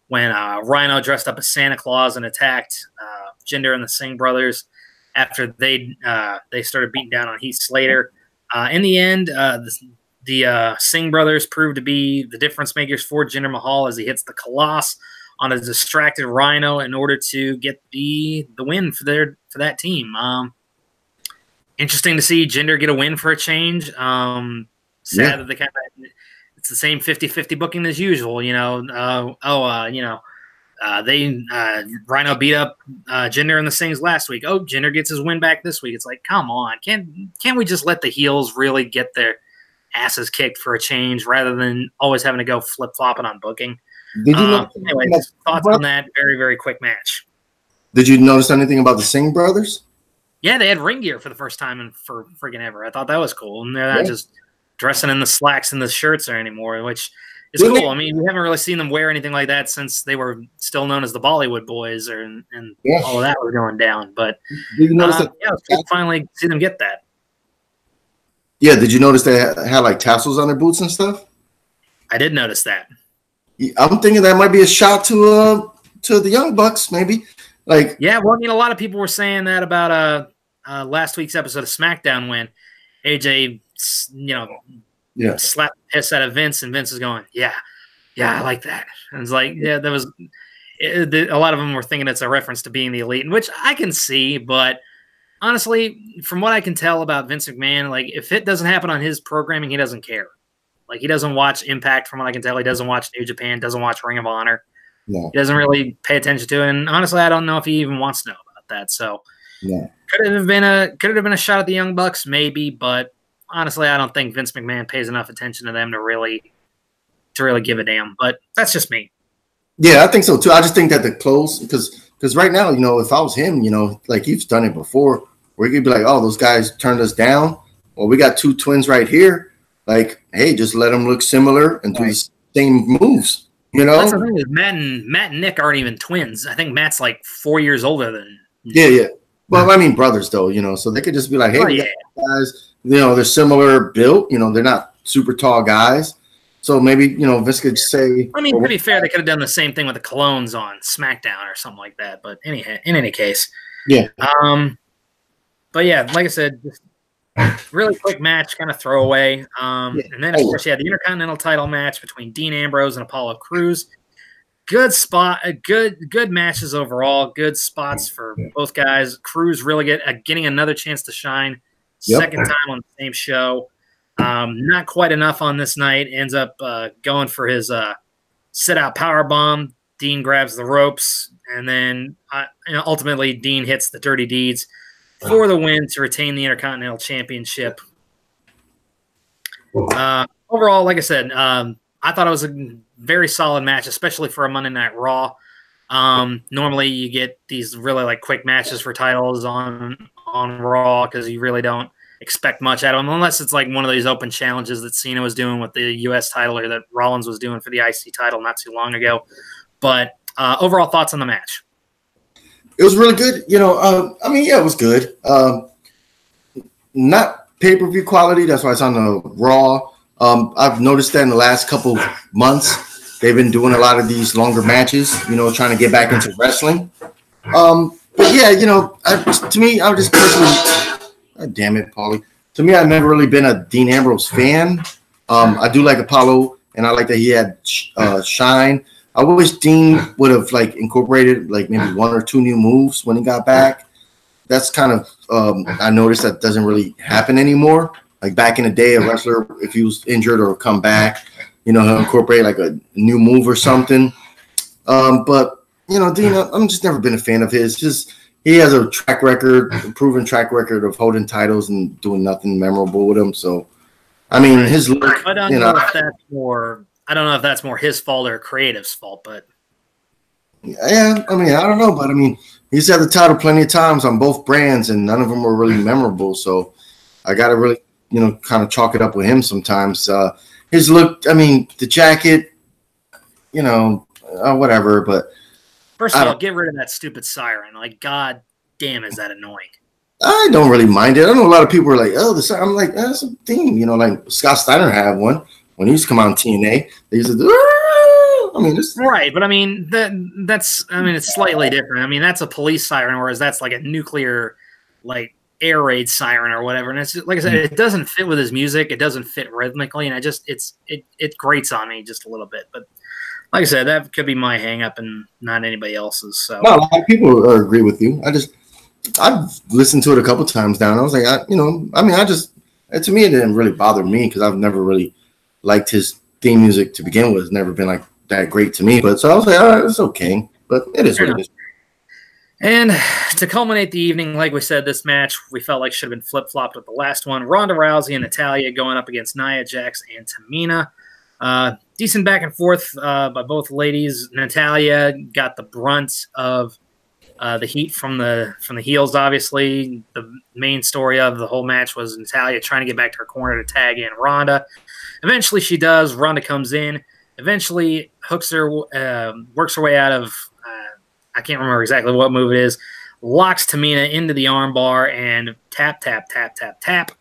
when Rhino dressed up as Santa Claus and attacked Jinder and the Singh brothers after they started beating down on Heath Slater. In the end, the Singh brothers proved to be the difference makers for Jinder Mahal as he hits the Colossus on a distracted Rhino in order to get the win for that team. Interesting to see Jinder get a win for a change. Sad that they it's the same 50-50 booking as usual. You know, Rhino beat up Jinder and the Singhs last week. Oh, Jinder gets his win back this week. It's like, come on, can't we just let the heels really get their asses kicked for a change rather than always having to go flip flopping on booking? Did you anyway, thoughts on that very, very quick match? Did you notice anything about the Singh brothers? Yeah, they had ring gear for the first time for freaking ever. I thought that was cool, and they're not just dressing in the slacks and the shirts there anymore, which is cool. I mean, we haven't really seen them wear anything like that since they were still known as the Bollywood Boys, and all of that was going down. But did you notice that? Yeah, it was cool to finally see them get that. Yeah, did you notice they had like tassels on their boots and stuff? I did notice that. I'm thinking that might be a shot to the Young Bucks, maybe. Like, yeah, well, I mean, a lot of people were saying that about last week's episode of SmackDown when AJ, slapped the piss out of Vince, and Vince is going, yeah, I like that. And it's like, yeah, there was a lot of them were thinking it's a reference to being the Elite, which I can see, but honestly, from what I can tell about Vince McMahon, like, if it doesn't happen on his programming, he doesn't care. Like, he doesn't watch Impact, from what I can tell. He doesn't watch New Japan, doesn't watch Ring of Honor. No. He doesn't really pay attention to it, and honestly, I don't know if he even wants to know about that. So, could it have been a shot at the Young Bucks? Maybe, but honestly, I don't think Vince McMahon pays enough attention to them to really give a damn. But that's just me. Yeah, I think so too. I just think that the close, because right now, if I was him, like he's done it before, where he could be like, oh, those guys turned us down. Well, we got two twins right here. Like, hey, just let them look similar and do the same moves. That's the thing is Matt and Nick aren't even twins. I think Matt's like 4 years older than. Yeah. Well, I mean brothers though, so they could just be like, hey, guys, they're similar built. They're not super tall guys. So maybe Vince could say. I mean, to be fair, they could have done the same thing with the Colognes on SmackDown or something like that. But in any case, yeah. But yeah, like I said, just really quick match, kind of throwaway. And then, of course, the Intercontinental title match between Dean Ambrose and Apollo Crews. Good spot, good matches overall. Good spots for both guys. Crews really getting another chance to shine. Second time on the same show. Not quite enough on this night. Ends up going for his sit-out powerbomb. Dean grabs the ropes, and then ultimately Dean hits the Dirty Deeds for the win to retain the Intercontinental Championship. Overall, like I said, I thought it was a very solid match, especially for a Monday Night Raw. Normally, you get these really quick matches for titles on Raw because you really don't expect much out of them, unless it's like one of these open challenges that Cena was doing with the U.S. title or that Rollins was doing for the IC title not too long ago. But overall thoughts on the match? It was really good. It was good. Not pay-per-view quality. That's why it's on the Raw. I've noticed that in the last couple months, they've been doing a lot of these longer matches, trying to get back into wrestling. But yeah, to me, I just personally, God damn it, Paulie. To me, I've never really been a Dean Ambrose fan. I do like Apollo, and I like that he had shine. I wish Dean would have incorporated maybe one or two new moves when he got back. That's kind of I noticed that doesn't really happen anymore. Like back in the day, a wrestler, if he was injured or come back, he'll incorporate a new move or something. But Dean, I'm just never been a fan of his. Just he has a proven track record of holding titles and doing nothing memorable with them. So, I mean, his look. I don't know if that's more. I don't know if that's more his fault or creative's fault, but yeah, I mean, I don't know, but I mean, he's had the title plenty of times on both brands, and none of them were really memorable. So, I got to really, kind of chalk it up with him sometimes. His look, I mean, the jacket, whatever. But first of all, get rid of that stupid siren. God damn, is that annoying? I don't really mind it. I know a lot of people are like, "Oh, the siren." I'm like, that's a theme. Like Scott Steiner had one. When he used to come on TNA, they used to do. I mean, it's right, but I mean that's it's slightly different. I mean, that's a police siren, whereas that's like a nuclear, air raid siren or whatever. And it's just, like I said, it doesn't fit with his music. It doesn't fit rhythmically, and it grates on me just a little bit. But like I said, that could be my hang up and not anybody else's. So no, a lot of people agree with you. I've listened to it a couple times now, and I was like, to me, it didn't really bother me because I've never really liked his theme music to begin with. It's never been that great to me. But so I was like, all right, it's okay. But it is what it is. And to culminate the evening, like we said, this match we felt like should have been flip-flopped with the last one. Ronda Rousey and Natalya going up against Nia Jax and Tamina. Decent back and forth by both ladies. Natalya got the brunt of the heat from the heels, obviously. The main story of the whole match was Natalya trying to get back to her corner to tag in Ronda. Eventually she does. Ronda comes in. Eventually works her way out of, I can't remember exactly what move it is, locks Tamina into the armbar and tap, tap, tap, tap, tap.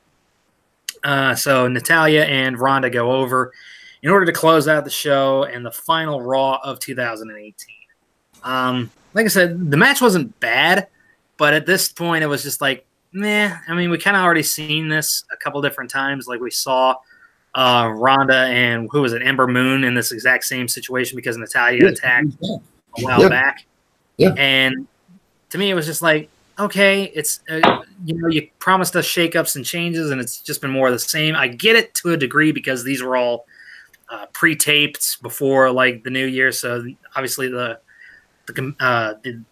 So Natalya and Ronda go over. in order to close out the show and the final Raw of 2018. Like I said, the match wasn't bad, but at this point, it was just like, meh. I mean, we kind of already seen this a couple different times. Like we saw Ronda and who was it, Ember Moon, in this exact same situation because Natalya attacked a while back. Yeah. And to me, it was just like, okay, it's you promised us shakeups and changes, and it's just been more of the same. I get it to a degree because these were all pre-taped before like the new year, so obviously the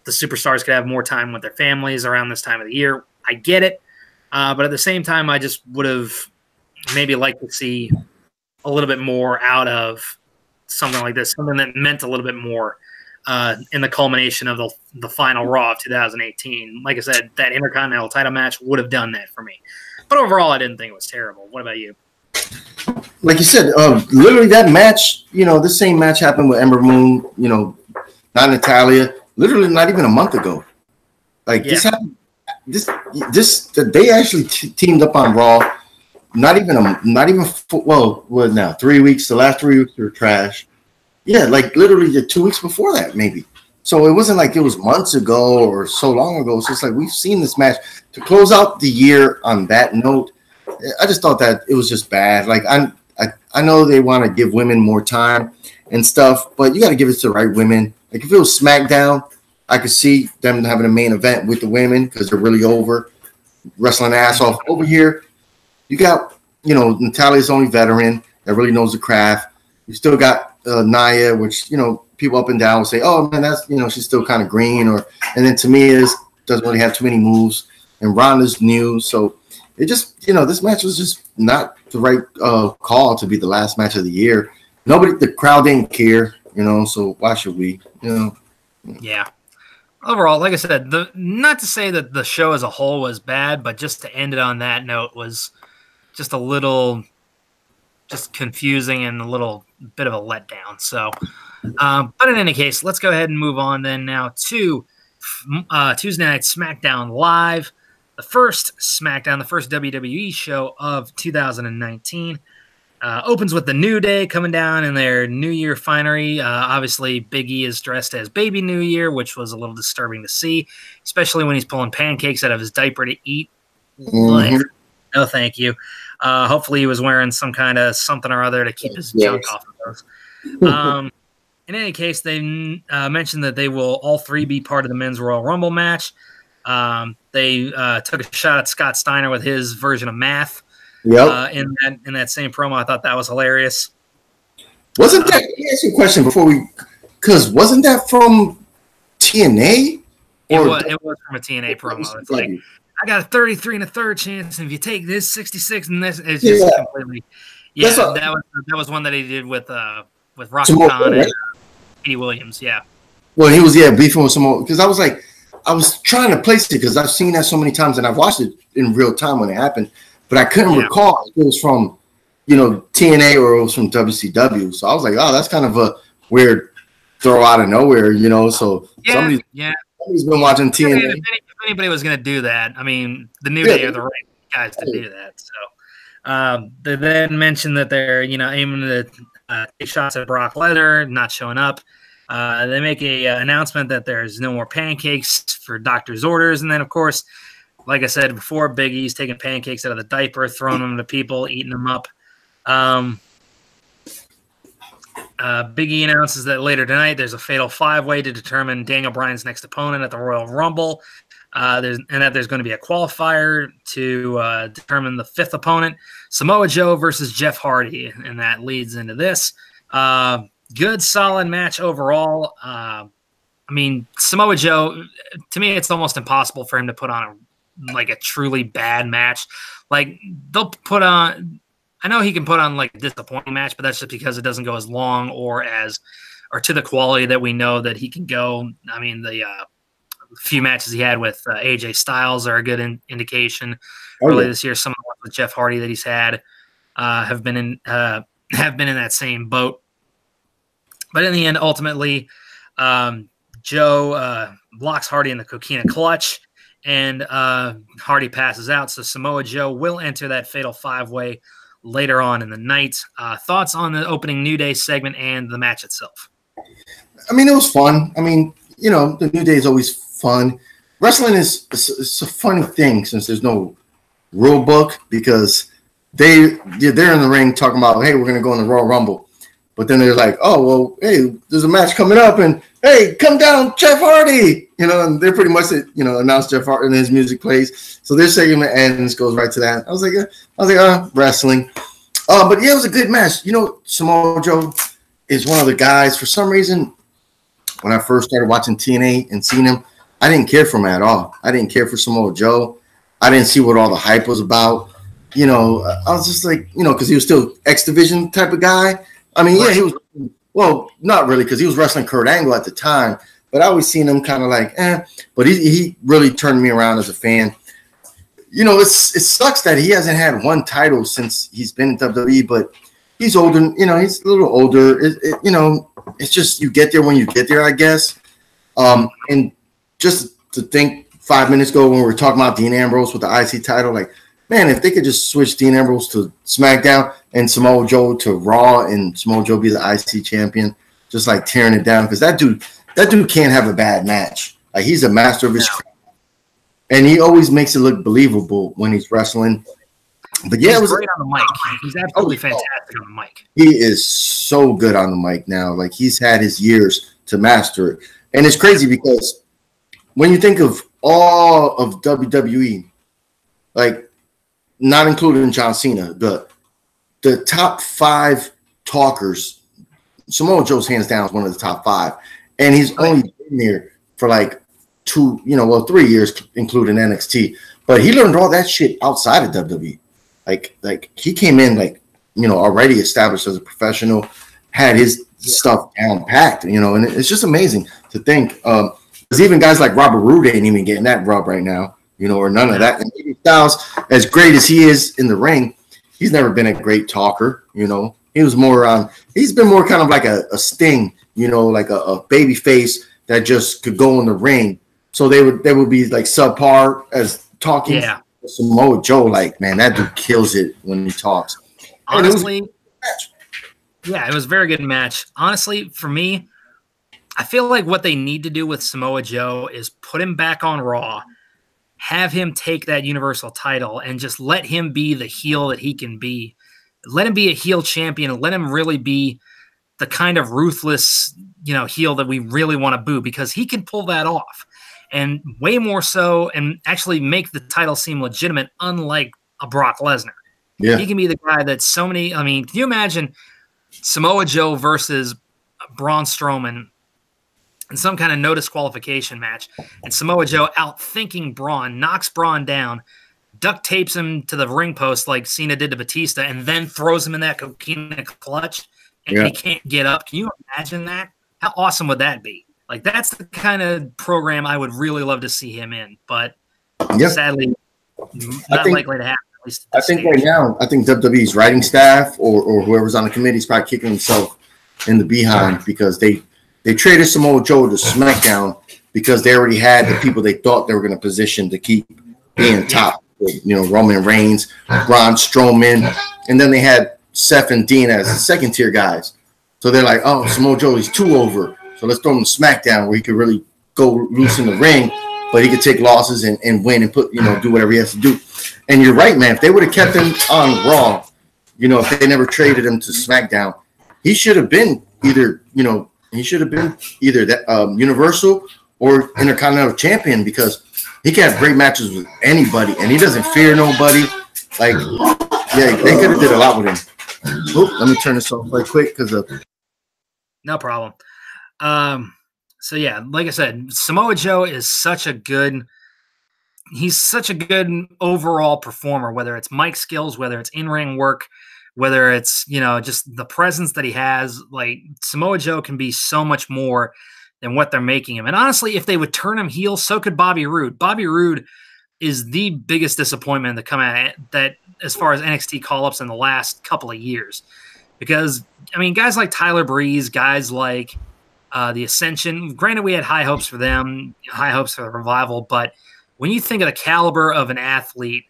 superstars could have more time with their families around this time of the year. I get it, but at the same time, I just would have maybe liked to see a little bit more out of something like this, something that meant a little bit more in the culmination of the final Raw of 2018. Like I said, that Intercontinental title match would have done that for me. But overall, I didn't think it was terrible. What about you? Like you said, literally that match, the same match happened with Ember Moon, not Natalya, literally not even a month ago. Like this happened, they actually teamed up on Raw. Not even 3 weeks. The last 3 weeks were trash. Yeah, like literally the 2 weeks before that, maybe. So it wasn't like it was months ago or so long ago. It's just like we've seen this match to close out the year on that note. I just thought that it was just bad. Like I know they want to give women more time and stuff, but you got to give it to the right women. Like if it was SmackDown, I could see them having a main event with the women because they're really over, wrestling ass off. Over here, you got, Natalya's the only veteran that really knows the craft. You still got Nia, which, people up and down will say, oh, man, that's, she's still kind of green. And then Tamiya's doesn't really have too many moves. And Ronda's new. So it just, this match was just not the right call to be the last match of the year. The crowd didn't care, so why should we, Yeah. Overall, like I said, not to say that the show as a whole was bad, but just to end it on that note was just a little just confusing and a little bit of a letdown. So, but in any case, let's go ahead and move on then now to Tuesday Night SmackDown Live, the first SmackDown, the first WWE show of 2019. Opens with the New Day coming down in their New Year finery. Obviously, Big E is dressed as Baby New Year, which was a little disturbing to see, especially when he's pulling pancakes out of his diaper to eat. Mm-hmm. No, thank you. Hopefully, he was wearing some kind of something or other to keep his junk off of those. In any case, they mentioned that they will all three be part of the Men's Royal Rumble match. They took a shot at Scott Steiner with his version of math. Yep. In that same promo, I thought that was hilarious. Wasn't that? Let me ask you a question because wasn't that from TNA? It was from a TNA promo. It's like, I got a 33 and a third chance, and if you take this 66 and this, it's just completely. Yeah, that was one that he did with Rocky Khan and Petey Williams. Yeah. Well, he was beefing with some because I was trying to place it because I've seen that so many times and I've watched it in real time when it happened. But I couldn't recall if it was from, TNA or it was from WCW. So I was like, oh, that's kind of a weird throw out of nowhere, So somebody's been watching TNA. If anybody was going to do that, I mean, the New Day are the right guys to do that. So they then mentioned that they're, aiming to take shots at Brock Lesnar, not showing up. They make a announcement that there's no more pancakes for doctor's orders. And then, of course, like I said before, Big E's taking pancakes out of the diaper, throwing them to people, eating them up. Big E announces that later tonight there's a fatal five-way to determine Daniel Bryan's next opponent at the Royal Rumble. There's going to be a qualifier to determine the fifth opponent, Samoa Joe versus Jeff Hardy, and that leads into this. Good, solid match overall. I mean, Samoa Joe, to me, it's almost impossible for him to put on a truly bad match. Like, they'll put on, I know he can put on like a disappointing match, but that's just because it doesn't go as long or to the quality that we know that he can go. I mean, the few matches he had with AJ Styles are a good indication. Earlier this year, some of the ones with Jeff Hardy that he's had have been in that same boat. But in the end, ultimately, Joe blocks Hardy in the Coquina clutch, and Hardy passes out. So Samoa Joe will enter that fatal five-way later on in the night. Thoughts on the opening New Day segment and the match itself? I mean, it was fun. I mean, you know, the New Day is always fun. Wrestling is it's a funny thing since there's no rule book, because they're in the ring talking about, hey, we're going to go in the Royal Rumble. But then they're like, oh, well, hey, there's a match coming up, and hey, come down, Jeff Hardy. You know, and they're pretty much, you know, announce Jeff Hardy and his music plays. So their segment ends, goes right to that. I was like, wrestling. But yeah, it was a good match. You know, Samoa Joe is one of the guys. For some reason, when I first started watching TNA and seeing him, I didn't care for him at all. I didn't care for Samoa Joe. I didn't see what all the hype was about. You know, I was just like, you know, because he was still X Division type of guy. I mean, yeah, he was, well, not really, because he was wrestling Kurt Angle at the time, but I always seen him kind of like, but he really turned me around as a fan. You know, it sucks that he hasn't had one title since he's been in WWE, but he's older, you know, he's a little older. You know, it's just, you get there when you get there, I guess. And just to think 5 minutes ago when we were talking about Dean Ambrose with the IC title, like, man, if they could just switch Dean Ambrose to SmackDown and Samoa Joe to Raw, and Samoa Joe be the IC champion, just like tearing it down, because that dude can't have a bad match. Like, he's a master of his craft, and he always makes it look believable when he's wrestling. But yeah, he's it was great on the mic. He's absolutely fantastic on the mic. He is so good on the mic now. Like, he's had his years to master it, and it's crazy because when you think of all of WWE, like, not including John Cena, the top 5 talkers, Samoa Joe's hands down is one of the top 5, and he's only been there for like 3 years, including NXT. But he learned all that shit outside of WWE. Like he came in, like, you know, already established as a professional, had his stuff down packed, you know, and it's just amazing to think. Because even guys like Robert Roode ain't even getting that rub right now, you know, or none of that. And AJ Styles, as great as he is in the ring, he's never been a great talker, you know. He's been more kind of like a Sting, you know, like a baby face that just could go in the ring. So they would be like subpar as talking. Yeah. Samoa Joe, like, man, that dude kills it when he talks. Honestly, it was a very good match. Honestly, for me, I feel like what they need to do with Samoa Joe is put him back on Raw, have him take that Universal title, and just let him be the heel that he can be. Let him be a heel champion, and let him really be the kind of ruthless, you know, heel that we really want to boo, because he can pull that off, and way more so, and actually make the title seem legitimate, unlike a Brock Lesnar. Yeah. He can be the guy that so many, I mean, can you imagine Samoa Joe versus Braun Strowman in some kind of no disqualification match, and Samoa Joe outthinking Braun, knocks Braun down, duct tapes him to the ring post like Cena did to Batista, and then throws him in that coquina clutch, and he can't get up. Can you imagine that? How awesome would that be? Like, that's the kind of program I would really love to see him in, but sadly, not likely to happen. At least at this stage. Right now, I think WWE's writing staff or whoever's on the committee is probably kicking himself in the behind, because they traded Samoa Joe to SmackDown because they already had the people they thought they were going to position to keep being top. You know, Roman Reigns, Braun Strowman, and then they had Seth and Dean as the second tier guys. So they're like, oh, Samoa Joe is too over, so let's throw him to SmackDown where he could really go loose in the ring, but he could take losses and win and put, you know, do whatever he has to do. And you're right, man. If they would have kept him on Raw, you know, if they never traded him to SmackDown, he should have been either, you know, that Universal or Intercontinental Champion, because he can have great matches with anybody, and he doesn't fear nobody. Like, yeah, they could have did a lot with him. Oop, let me turn this off right quick because no problem. So yeah, like I said, Samoa Joe is such a good overall performer, whether it's mic skills, whether it's in-ring work, whether it's, you know, just the presence that he has. Like, Samoa Joe can be so much more than what they're making him. And honestly, if they would turn him heel, so could Bobby Roode. Bobby Roode is the biggest disappointment to come at that as far as NXT call-ups in the last couple of years. Because, I mean, guys like Tyler Breeze, guys like the Ascension, granted we had high hopes for them, high hopes for the Revival, but when you think of the caliber of an athlete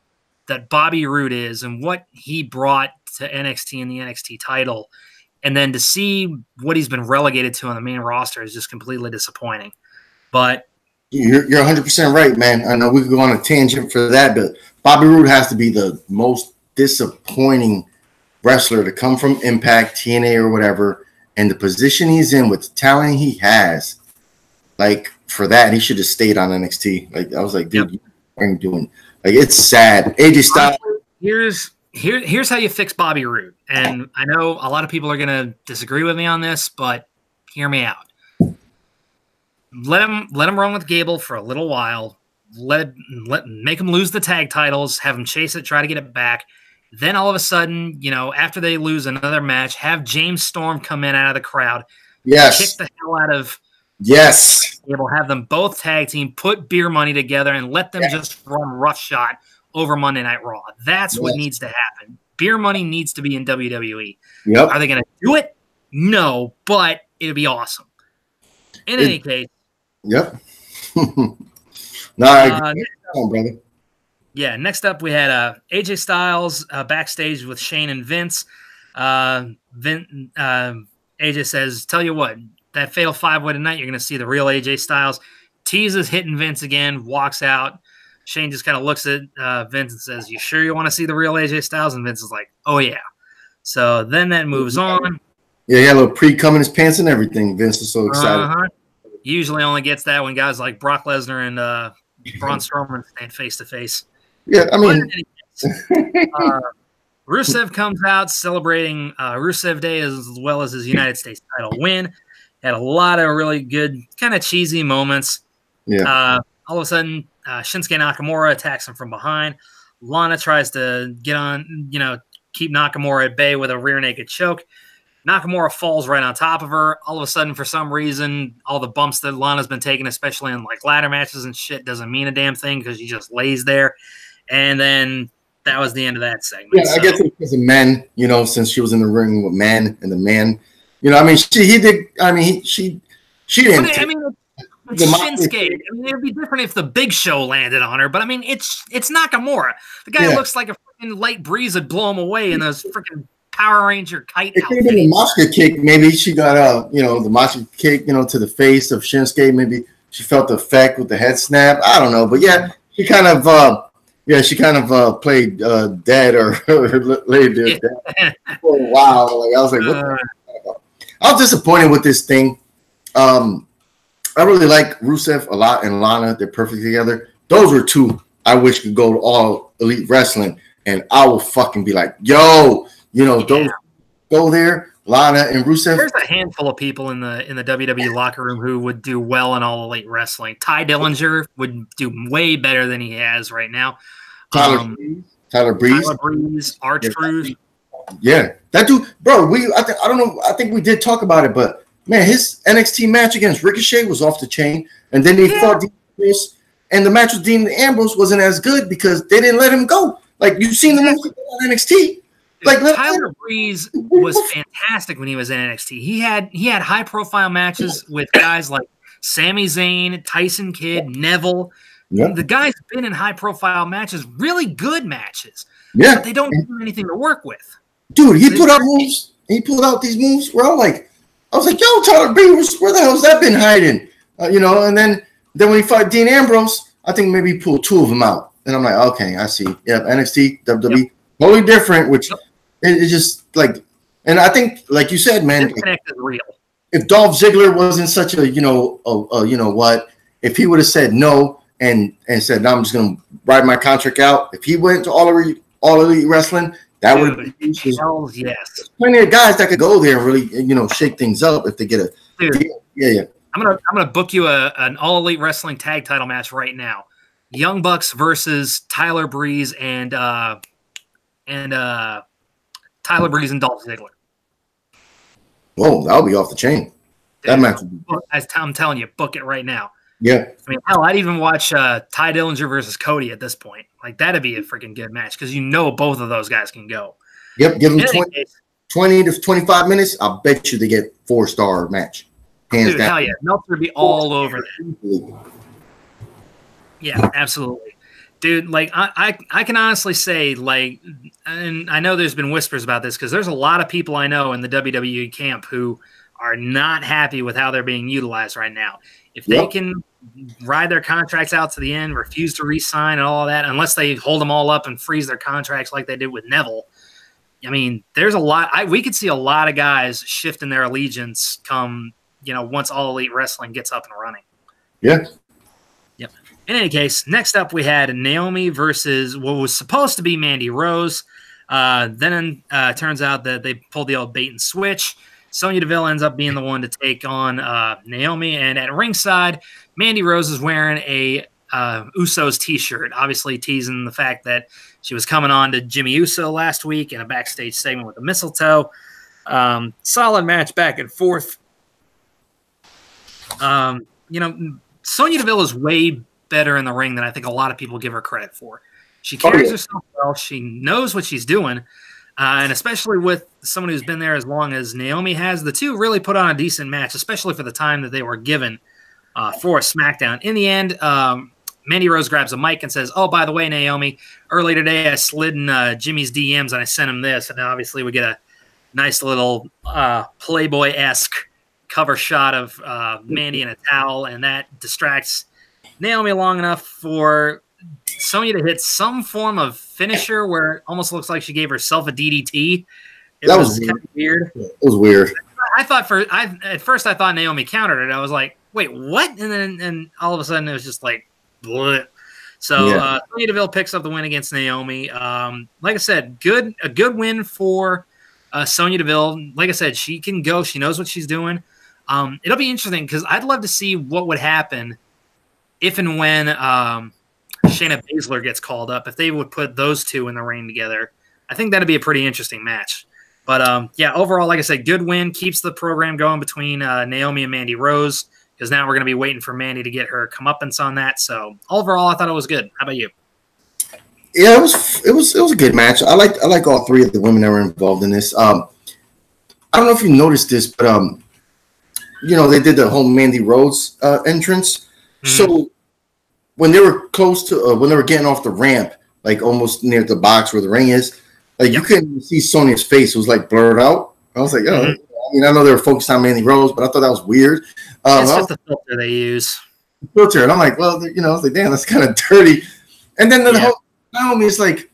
that Bobby Roode is and what he brought to NXT and the NXT title. And then to see what he's been relegated to on the main roster is just completely disappointing. But you're 100% right, man. I know we could go on a tangent for that, but Bobby Roode has to be the most disappointing wrestler to come from Impact, TNA, or whatever, and the position he's in with the talent he has. Like, for that, he should have stayed on NXT. Like, I was like, dude, what are you doing? Like, it's sad. AJ Styles. Here's how you fix Bobby Roode. And I know a lot of people are going to disagree with me on this, but hear me out. Let him run with Gable for a little while. Make him lose the tag titles. Have him chase it, try to get it back. Then all of a sudden, after they lose another match, have James Storm come in out of the crowd. Yes. Kick the hell out of Gable. Have them both tag team, put beer money together, and let them just run roughshod over Monday Night Raw. That's what needs to happen. Beer money needs to be in WWE. Yep. Are they going to do it? No, but it'd be awesome. In any case. Yep. No, I agree. Brother. Yeah, next up we had AJ Styles backstage with Shane and Vince. AJ says, tell you what, that Fatal 5-Way tonight, you're going to see the real AJ Styles. Teases hitting Vince again, walks out. Shane just kind of looks at Vince and says, you sure you want to see the real AJ Styles? And Vince is like, oh, yeah. So then that moves on. Yeah, he had a little pre-cum in his pants and everything. Vince is so excited. Usually only gets that when guys like Brock Lesnar and Braun Strowman stand face-to-face. Yeah, I mean. Rusev comes out celebrating Rusev Day as well as his United States title win. Had a lot of really good, kind of cheesy moments. Yeah. All of a sudden, Shinsuke Nakamura attacks him from behind. Lana tries to get on, keep Nakamura at bay with a rear naked choke. Nakamura falls right on top of her. All of a sudden, for some reason, all the bumps that Lana's been taking, especially in like ladder matches and shit, doesn't mean a damn thing because she just lays there. And then that was the end of that segment. Yeah, I guess it's because of men, since she was in the ring with men and the man. She didn't. It's Shinsuke. It'd be different if the Big Show landed on her, but it's Nakamura. The guy looks like a freaking light breeze would blow him away in those freaking Power Ranger kite. It could have been a Mosca kick. Maybe she got the Mosca kick, to the face of Shinsuke. Maybe she felt the effect with the head snap. I don't know, but yeah, she kind of played dead or laid there dead for a while. Like I was like, what I was disappointed with this thing. I really like Rusev a lot and Lana. They're perfect together. Those were two I wish could go to All Elite Wrestling, and I will fucking be like, yo, those go there, Lana and Rusev. There's a handful of people in the WWE locker room who would do well in All Elite Wrestling. Ty Dillinger would do way better than he has right now. Tyler Breeze, R-Truth. Yeah, that dude, bro. I don't know. I think we did talk about it, but man, his NXT match against Ricochet was off the chain, and then he fought Dean Ambrose, and the match with Dean Ambrose wasn't as good because they didn't let him go. Like you've seen the match on NXT. Like Tyler Breeze was fantastic when he was in NXT. He had high profile matches with guys like Sami Zayn, Tyson Kidd, Neville. Yep. The guy's been in high profile matches, really good matches. Yeah, but they don't have anything to work with. Dude, he put out moves. He pulled out these moves where I was like, yo, Tyler Breeze, where the hell's that been hiding? And then when he fought Dean Ambrose, I think maybe he pulled two of them out. And I'm like, okay, I see. Yeah, NXT, WWE, totally different, which it's just like, and I think, like you said, man, disconnect is real. If Dolph Ziggler wasn't such a, if he would have said no and said, no, I'm just going to ride my contract out. If he went to All Elite Wrestling, that would be yes. Plenty of guys that could go there and really, shake things up if they get a deal. Yeah. I'm gonna book you an All Elite Wrestling tag title match right now. Young Bucks versus Tyler Breeze and Tyler Breeze and Dolph Ziggler. Whoa, that'll be off the chain. That match would be. I'm telling you, book it right now. Yeah. Hell, I'd even watch Ty Dillinger versus Cody at this point. Like, that'd be a freaking good match because both of those guys can go. Yep, give them 20 to 25 minutes. I'll bet you they get 4-star match. Hands down. Hell yeah. Meltzer would be all over that. Yeah, absolutely. Dude, like I can honestly say, like, and I know there's been whispers about this because there's a lot of people I know in the WWE camp who are not happy with how they're being utilized right now. If they can ride their contracts out to the end, refuse to re-sign and all of that, unless they hold them all up and freeze their contracts like they did with Neville, I mean, there's a lot. We could see a lot of guys shifting their allegiance come, once All Elite Wrestling gets up and running. Yeah. Yep. In any case, next up we had Naomi versus what was supposed to be Mandy Rose. Then turns out that they pulled the old bait and switch. Sonya Deville ends up being the one to take on Naomi. And at ringside, Mandy Rose is wearing a Usos t-shirt, obviously teasing the fact that she was coming on to Jimmy Uso last week in a backstage segment with the mistletoe. Solid match back and forth. Sonya Deville is way better in the ring than I think a lot of people give her credit for. She carries herself well. She knows what she's doing. And especially with someone who's been there as long as Naomi has, the two really put on a decent match, especially for the time that they were given for Smackdown. In the end, Mandy Rose grabs a mic and says, "Oh, by the way, Naomi, earlier today I slid in Jimmy's DMs and I sent him this." And obviously we get a nice little Playboy-esque cover shot of Mandy in a towel, and that distracts Naomi long enough for Sonya to hit some form of finisher where it almost looks like she gave herself a DDT. That was kind of weird. It was weird. At first I thought Naomi countered it. I was like, wait, what? And then all of a sudden it was just like, bleh. So Sonya Deville picks up the win against Naomi. Like I said, a good win for Sonya Deville. Like I said, she can go. She knows what she's doing. It'll be interesting because I'd love to see what would happen if and when Shayna Baszler gets called up, if they would put those two in the ring together. I think that'd be a pretty interesting match. But, overall, like I said, good win. Keeps the program going between Naomi and Mandy Rose, because now we're going to be waiting for Mandy to get her comeuppance on that. So, overall, I thought it was good. How about you? Yeah, it was a good match. I like all three of the women that were involved in this. I don't know if you noticed this, but, they did the whole Mandy Rose entrance. Mm-hmm. So, when they were close to, when they were getting off the ramp, like almost near the box where the ring is, like you couldn't see Sonya's face. It was like blurred out. I was like, oh, I mean, I know they were focused on Mandy Rose, but I thought that was weird. It's just the filter they use. Filter, and I'm like, well, I was like, damn, that's kind of dirty. And then the whole Naomi is like,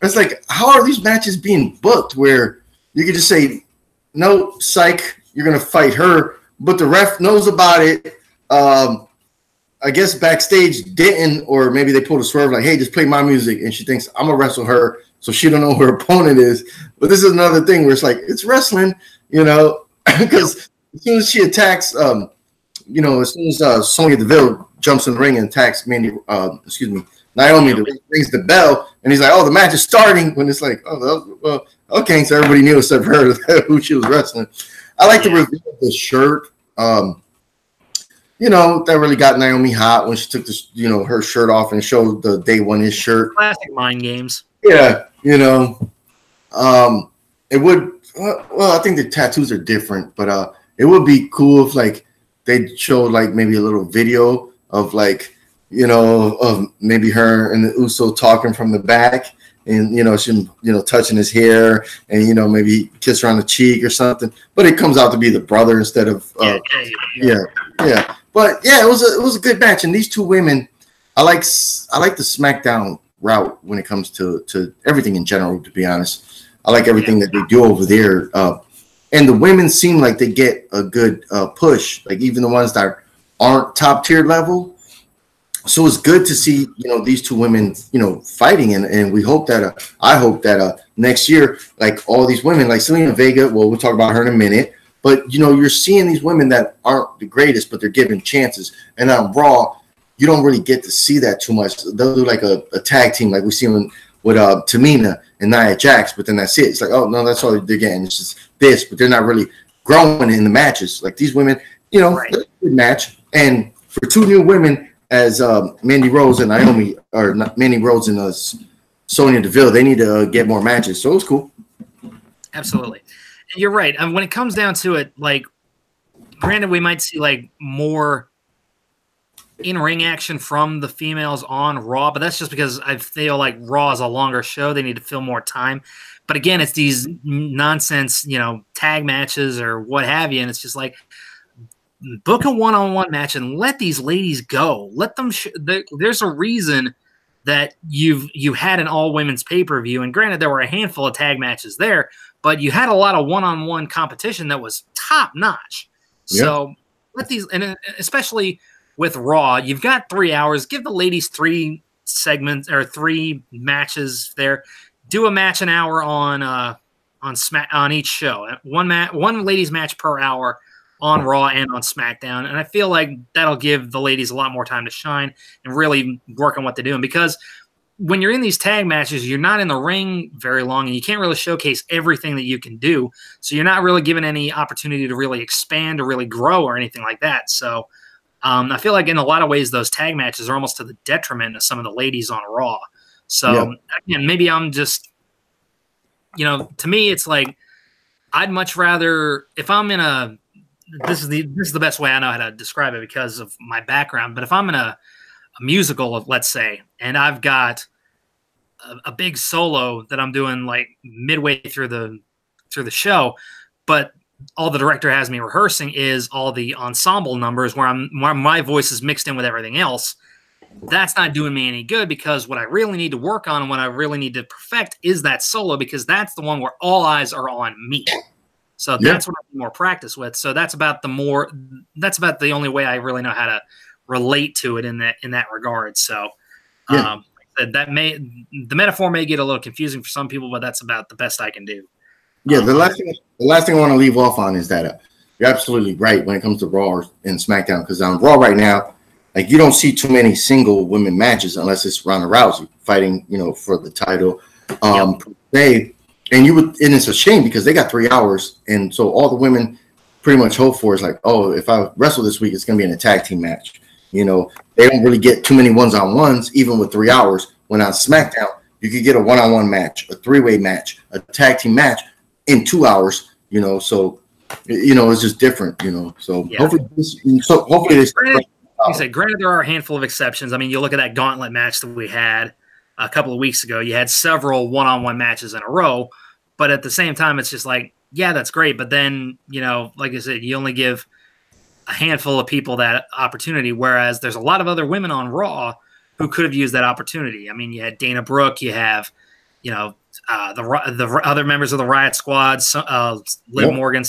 it's like, how are these matches being booked where you could just say, no, psych, you're gonna fight her, but the ref knows about it. I guess backstage didn't, or maybe they pulled a swerve like, hey, just play my music, and she thinks I'm gonna wrestle her, so she don't know who her opponent is. But this is another thing where it's like, it's wrestling, because as soon as she attacks, as soon as Sonya Deville jumps in the ring and attacks Naomi, rings the bell, and he's like, oh, the match is starting, when it's like, oh, well, okay, so everybody knew except for her who she was wrestling. I like the reveal of the shirt. That really got Naomi hot when she took this, her shirt off and showed the Day One-ish shirt. Classic mind games. Yeah, it would. Well, I think the tattoos are different, but it would be cool if like they showed like maybe a little video of like of maybe her and the Uso talking from the back, and she touching his hair, and maybe kiss her on the cheek or something. But it comes out to be the brother instead of yeah. But yeah, it was a good match, and these two women, I like the SmackDown route when it comes to everything in general. To be honest, I like everything that they do over there, and the women seem like they get a good push. Like even the ones that aren't top tier level. So it's good to see these two women fighting, and we hope that I hope that next year, like all these women like Zelina Vega, well, we'll talk about her in a minute. But, you're seeing these women that aren't the greatest, but they're given chances. And on Raw, you don't really get to see that too much. They'll do like a tag team like we see with Tamina and Nia Jax, but then that's it. It's like, oh, no, that's all they're getting. It's just this, but they're not really growing in the matches. Like these women, right. Good match. And for two new women as Mandy Rose and Naomi, or not, Mandy Rose and Sonya Deville, they need to get more matches. So it was cool. Absolutely. You're right. When it comes down to it, like, granted, we might see like more in-ring action from the females on Raw, but that's just because I feel like Raw is a longer show. They need to fill more time. But again, it's these nonsense, tag matches or what have you, and it's just like, book a one-on-one match and let these ladies go. Let them. There's a reason that you had an all-women's pay-per-view, and granted, there were a handful of tag matches there, but you had a lot of one-on-one competition that was top-notch. Yeah. So let these, and especially with Raw, you've got 3 hours. Give the ladies 3 segments or 3 matches there. Do a match an hour on each show. One ladies match per hour on Raw and on Smackdown. And I feel like that'll give the ladies a lot more time to shine and really work on what they're doing. Because when you're in these tag matches, you're not in the ring very long and you can't really showcase everything that you can do. So you're not really given any opportunity to really expand or really grow or anything like that. So I feel like in a lot of ways, those tag matches are almost to the detriment of some of the ladies on Raw. So again, maybe I'm just, to me, it's like, I'd much rather, if I'm in a, this is the best way I know how to describe it because of my background. But if I'm in a musical, let's say, and I've got a big solo that I'm doing like midway through the show, but all the director has me rehearsing is all the ensemble numbers where my voice is mixed in with everything else. That's not doing me any good because what I really need to work on and what I really need to perfect is that solo because that's the one where all eyes are on me. So that's what I need more practice with. So that's about the only way I really know how to relate to it in that regard. So the metaphor may get a little confusing for some people, but that's about the best I can do. Yeah, the last thing I want to leave off on is that you're absolutely right when it comes to Raw and SmackDown, because on Raw right now, like you don't see too many single women matches unless it's Ronda Rousey fighting, for the title. And it's a shame because they got 3 hours, and so all the women pretty much hope for is like, oh, if I wrestle this week, it's gonna be in a tag team match. They don't really get too many one-on-ones, even with 3 hours. When on SmackDown, you could get a one-on-one match, a 3-way match, a tag team match in 2 hours. So it's just different. So hopefully this. Granted, there are a handful of exceptions. I mean, you look at that gauntlet match that we had a couple of weeks ago. You had several one-on-one matches in a row, but at the same time, it's just like, yeah, that's great. But then, like I said, you only give a handful of people that opportunity, whereas there's a lot of other women on Raw who could have used that opportunity. I mean, you had Dana Brooke, you have, the other members of the Riott Squad, Liv Morgan,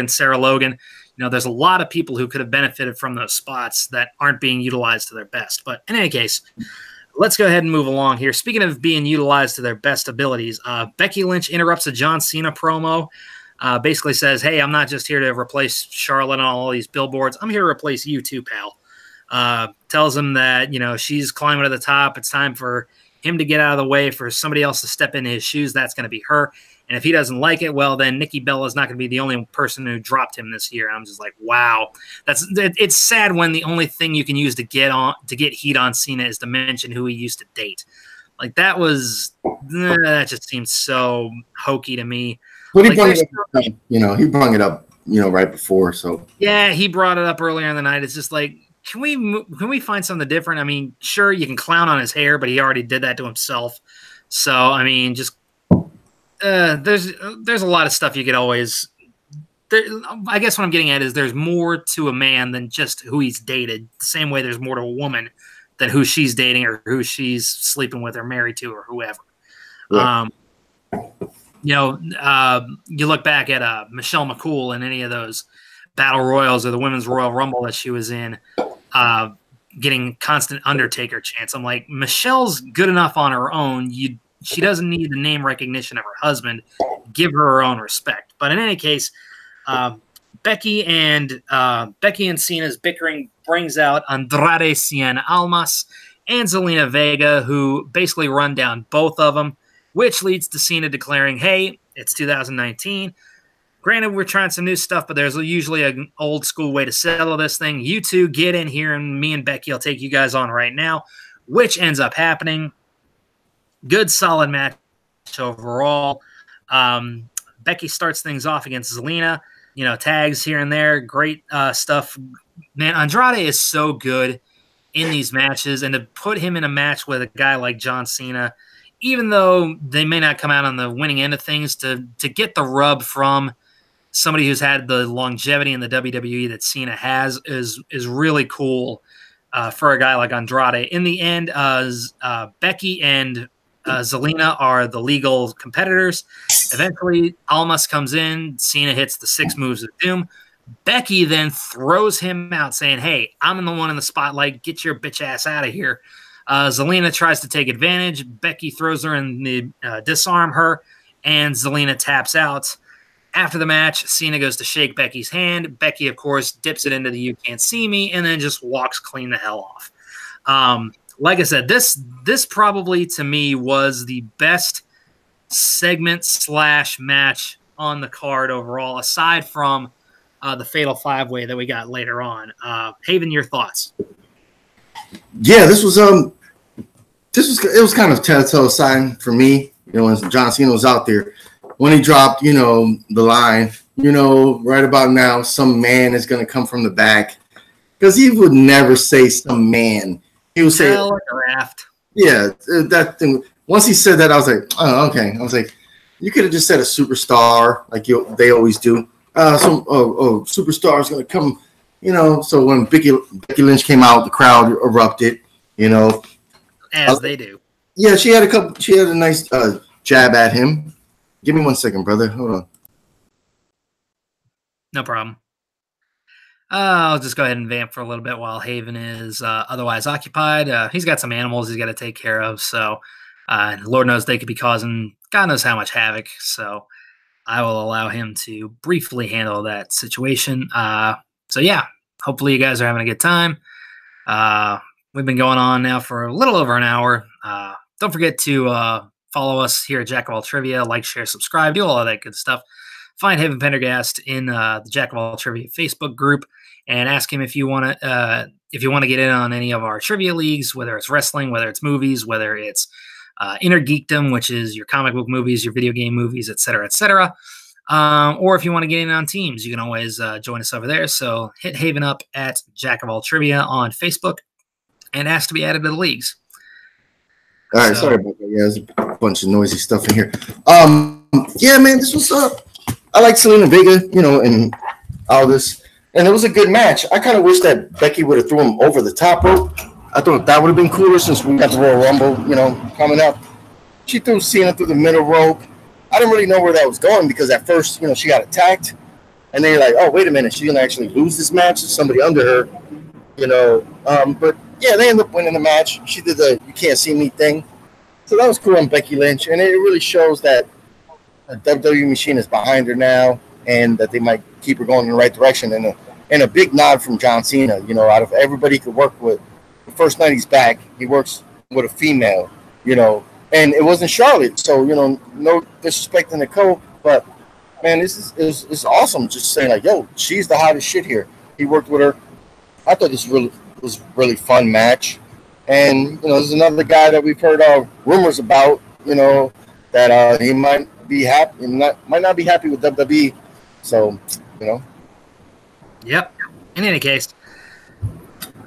Sarah Logan. There's a lot of people who could have benefited from those spots that aren't being utilized to their best. But in any case, let's go ahead and move along here. Speaking of being utilized to their best abilities, Becky Lynch interrupts a John Cena promo, basically says, hey, I'm not just here to replace Charlotte on all these billboards. I'm here to replace you too, pal. Tells him that, she's climbing to the top. It's time for him to get out of the way, for somebody else to step into his shoes. That's going to be her. And if he doesn't like it, well, then Nikki Bella is not going to be the only person who dropped him this year. And I'm just like, wow, it's sad when the only thing you can use to get heat on Cena is to mention who he used to date. Like that just seems so hokey to me. But he brought it up, right before. So yeah, he brought it up earlier in the night. It's just like, can we find something different? I mean, sure, you can clown on his hair, but he already did that to himself. So I mean, just. There's a lot of stuff you could always. I guess what I'm getting at is there's more to a man than just who he's dated. The same way there's more to a woman than who she's dating or who she's sleeping with or married to or whoever. Yeah. You look back at Michelle McCool in any of those battle royals or the Women's Royal Rumble that she was in, getting constant Undertaker chants. I'm like, Michelle's good enough on her own. She doesn't need the name recognition of her husband. Give her her own respect. But in any case, Becky and Cena's bickering brings out Andrade Cien Almas and Zelina Vega, who basically run down both of them, which leads to Cena declaring, hey, it's 2019. Granted, we're trying some new stuff, but there's usually an old school way to settle this thing. You two get in here, and me and Becky will take you guys on right now, which ends up happening. Good, solid match overall. Becky starts things off against Zelina. Tags here and there. Great stuff Man, Andrade is so good in these matches, and to put him in a match with a guy like John Cena, even though they may not come out on the winning end of things, to get the rub from somebody who's had the longevity in the WWE that Cena has is really cool for a guy like Andrade. In the end, Becky and Zelina are the legal competitors. Eventually, Almas comes in. Cena hits the 6 moves of doom. Becky then throws him out, saying, "Hey, I'm the one in the spotlight. Get your bitch ass out of here." Zelina tries to take advantage. Becky throws her in the disarm her, and Zelina taps out. After the match, Cena goes to shake Becky's hand. Becky, of course, dips it into the "you can't see me," and then just walks clean the hell off. Like I said, this probably to me was the best segment / match on the card overall, aside from the Fatal 5-Way that we got later on. Haven, your thoughts? Yeah, it was kind of a telltale sign for me. You know, when John Cena was out there, when he dropped, you know, the line, you know, right about now, some man is going to come from the back, because he would never say some man. He would say, draft. Yeah, that thing. Once he said that, I was like, oh, okay. I was like, you could have just said a superstar, like they always do. Superstar is going to come, you know. So when Becky Lynch came out, the crowd erupted, you know. As they do. Yeah, she had a nice jab at him. Give me 1 second, brother. Hold on. No problem. I'll just go ahead and vamp for a little bit while Haven is otherwise occupied. He's got some animals he's got to take care of, so Lord knows they could be causing God knows how much havoc. So I will allow him to briefly handle that situation. So yeah, hopefully you guys are having a good time. We've been going on now for a little over an hour. Don't forget to follow us here at Jack of All Trivia. Like, share, subscribe, do all of that good stuff. Find Haven Pendergast in the Jack of All Trivia Facebook group and ask him if you want to get in on any of our trivia leagues, whether it's wrestling, whether it's movies, whether it's Inner Geekdom, which is your comic book movies, your video game movies, etc., etc. Or if you want to get in on teams, you can always join us over there. So hit Haven up at Jack of All Trivia on Facebook and ask to be added to the leagues. All right, sorry about that. Yeah, there's a bunch of noisy stuff in here. Yeah, man, this was I like Zelina Vega, you know, and all this, and it was a good match. I kind of wish that Becky would have threw him over the top rope. I thought that would have been cooler since we got the Royal Rumble, you know, coming up. She threw Cena through the middle rope. I didn't really know where that was going, because at first, you know, she got attacked, and then you're like, oh, wait a minute, she's gonna actually lose this match to somebody under her, you know. But yeah, they ended up winning the match. She did the "you can't see me" thing, so that was cool on Becky Lynch, and it really shows that the WWE machine is behind her now, and that they might keep her going in the right direction. And a big nod from John Cena. You know, out of everybody he could work with, the first night he's back, he works with a female. You know, and it wasn't Charlotte, so you know, no disrespect to Nicole, but man, this is awesome. Just saying like, yo, she's the hottest shit here. He worked with her. I thought this was really fun match, and you know, there's another guy that we've heard rumors about. You know, that he might not be happy with WWE. So, you know. Yep. In any case.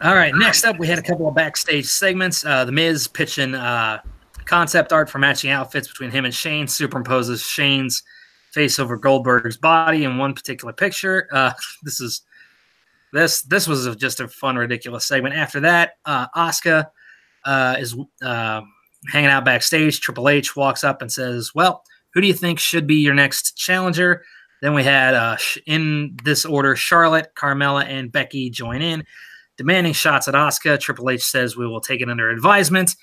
All right. Next up, we had a couple of backstage segments. The Miz pitching concept art for matching outfits between him and Shane. Superimposes Shane's face over Goldberg's body in one particular picture. This was just a fun, ridiculous segment. After that, Asuka is hanging out backstage. Triple H walks up and says, well, who do you think should be your next challenger? Then we had, in this order, Charlotte, Carmella, and Becky join in, demanding shots at Asuka. Triple H says we will take it under advisement,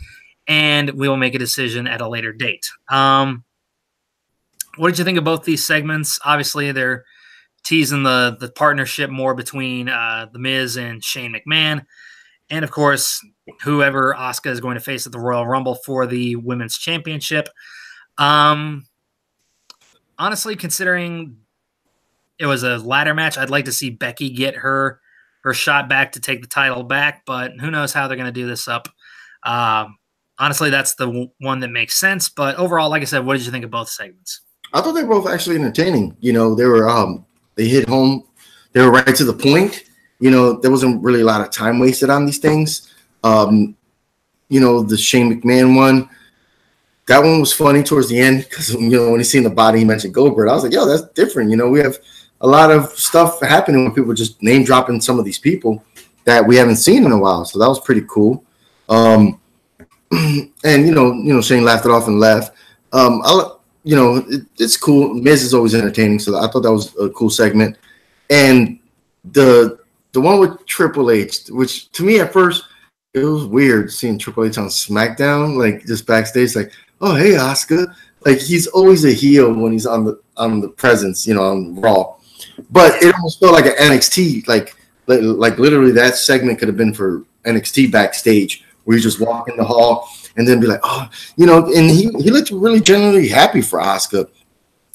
and we will make a decision at a later date. What did you think of both these segments? Obviously, they're teasing the partnership more between The Miz and Shane McMahon. And, of course, whoever Asuka is going to face at the Royal Rumble for the Women's Championship. Honestly, considering it was a ladder match, I'd like to see Becky get her shot back to take the title back, but who knows how they're going to do this up. Honestly, that's the one that makes sense. But overall, like I said, what did you think of both segments? I thought they were both actually entertaining. You know, they hit home. They were right to the point. You know, there wasn't really a lot of time wasted on these things. You know, the Shane McMahon one, that one was funny towards the end because, you know, when he seen the body, he mentioned Goldberg. I was like, yo, that's different. You know, we have a lot of stuff happening when people just name dropping some of these people that we haven't seen in a while. So that was pretty cool. And you know, Shane laughed it off and left. You know, it's cool. Miz is always entertaining, so I thought that was a cool segment. And the one with Triple H, which to me at first it was weird seeing Triple H on SmackDown, like just backstage, like, oh hey Asuka, like he's always a heel when he's on the presence, you know, on Raw. But it almost felt like an NXT, like literally that segment could have been for NXT backstage, where you just walk in the hall and then be like, oh, you know, and he looked really genuinely happy for Asuka.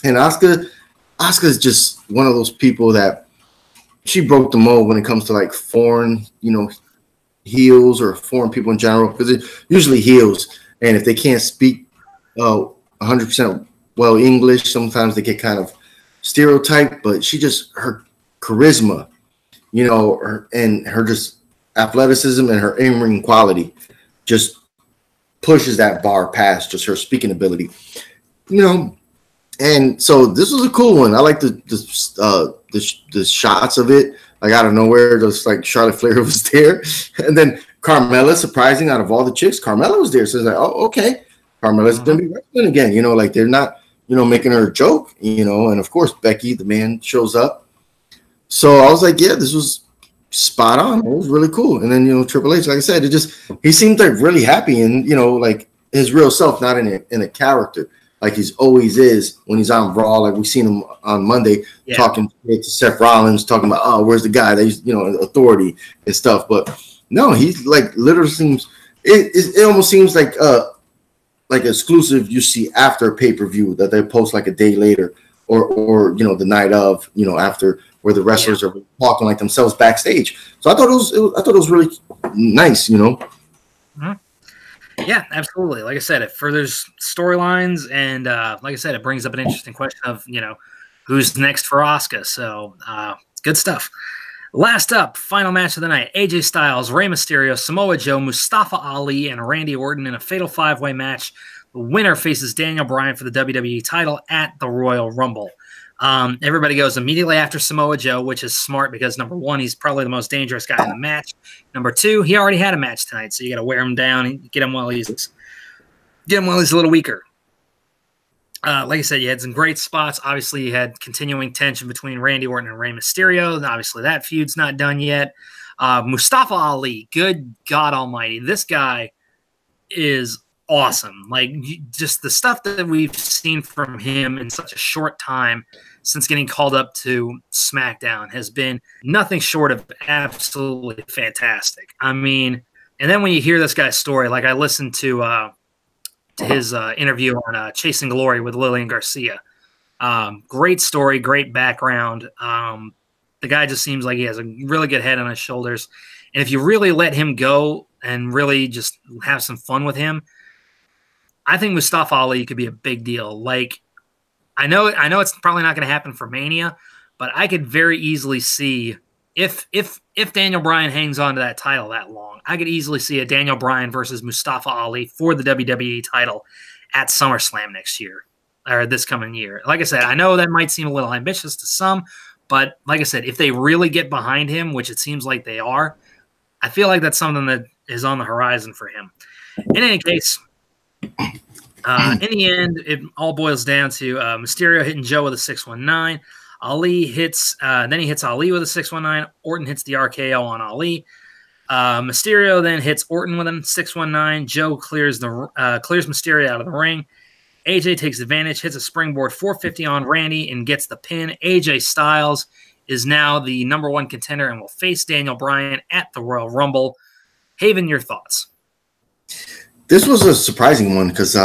And Asuka is just one of those people that she broke the mold when it comes to like foreign, you know, heels or foreign people in general, because it usually heels. And if they can't speak 100% well English, sometimes they get kind of stereotyped, but she just, her charisma, you know, her just athleticism and her in-ring quality just pushes that bar past just her speaking ability, you know. And so this was a cool one. I like the shots of it, like out of nowhere, just like Charlotte Flair was there, and then Carmella, surprising out of all the chicks, Carmella was there. So it's like, oh, okay, Carmella's gonna be wrestling again, you know, like they're not, you know, making her a joke, you know. And of course Becky, the man, shows up. So I was like, yeah, this was spot on. It was really cool. And then, you know, Triple H, like I said, he seemed like really happy and, you know, like his real self, not in a character, like he's always is when he's on Raw. Like we've seen him on Monday talking to Seth Rollins, talking about, oh, where's the guy that he's, you know, authority and stuff. But no, he's like literally seems, it almost seems like exclusive you see after a pay-per-view that they post like a day later or you know, the night of, you know, after, where the wrestlers are talking like themselves backstage. So I thought it was really nice, you know. Mm-hmm. Yeah, absolutely. Like I said, it furthers storylines, and like I said, it brings up an interesting question of, you know, who's next for Asuka. So good stuff. Last up, final match of the night: AJ Styles, Rey Mysterio, Samoa Joe, Mustafa Ali, and Randy Orton in a fatal 5-way match. The winner faces Daniel Bryan for the WWE title at the Royal Rumble. Everybody goes immediately after Samoa Joe, which is smart because, number one, he's probably the most dangerous guy in the match. Number two, he already had a match tonight, so you got to wear him down and get him while he's a little weaker. Like I said, you had some great spots. Obviously, you had continuing tension between Randy Orton and Rey Mysterio. And obviously, that feud's not done yet. Mustafa Ali, good God Almighty, this guy is awesome. Like, just the stuff that we've seen from him in such a short time since getting called up to SmackDown has been nothing short of absolutely fantastic. I mean, and then when you hear this guy's story, like I listened to his interview on Chasing Glory with Lillian Garcia. Great story, great background. The guy just seems like he has a really good head on his shoulders. And if you really let him go and really just have some fun with him, I think Mustafa Ali could be a big deal. Like, I know it's probably not going to happen for Mania, but I could very easily see if Daniel Bryan hangs on to that title that long, I could easily see a Daniel Bryan versus Mustafa Ali for the WWE title at SummerSlam next year or this coming year. Like I said, I know that might seem a little ambitious to some, but like I said, if they really get behind him, which it seems like they are, I feel like that's something that is on the horizon for him. In any case, in the end, it all boils down to Mysterio hitting Joe with a 619. Ali hits, then he hits Ali with a 619. Orton hits the RKO on Ali. Mysterio then hits Orton with a 619. Joe clears Mysterio out of the ring. AJ takes advantage, hits a springboard 450 on Randy, and gets the pin. AJ Styles is now the #1 contender and will face Daniel Bryan at the Royal Rumble. Haven, your thoughts? This was a surprising one because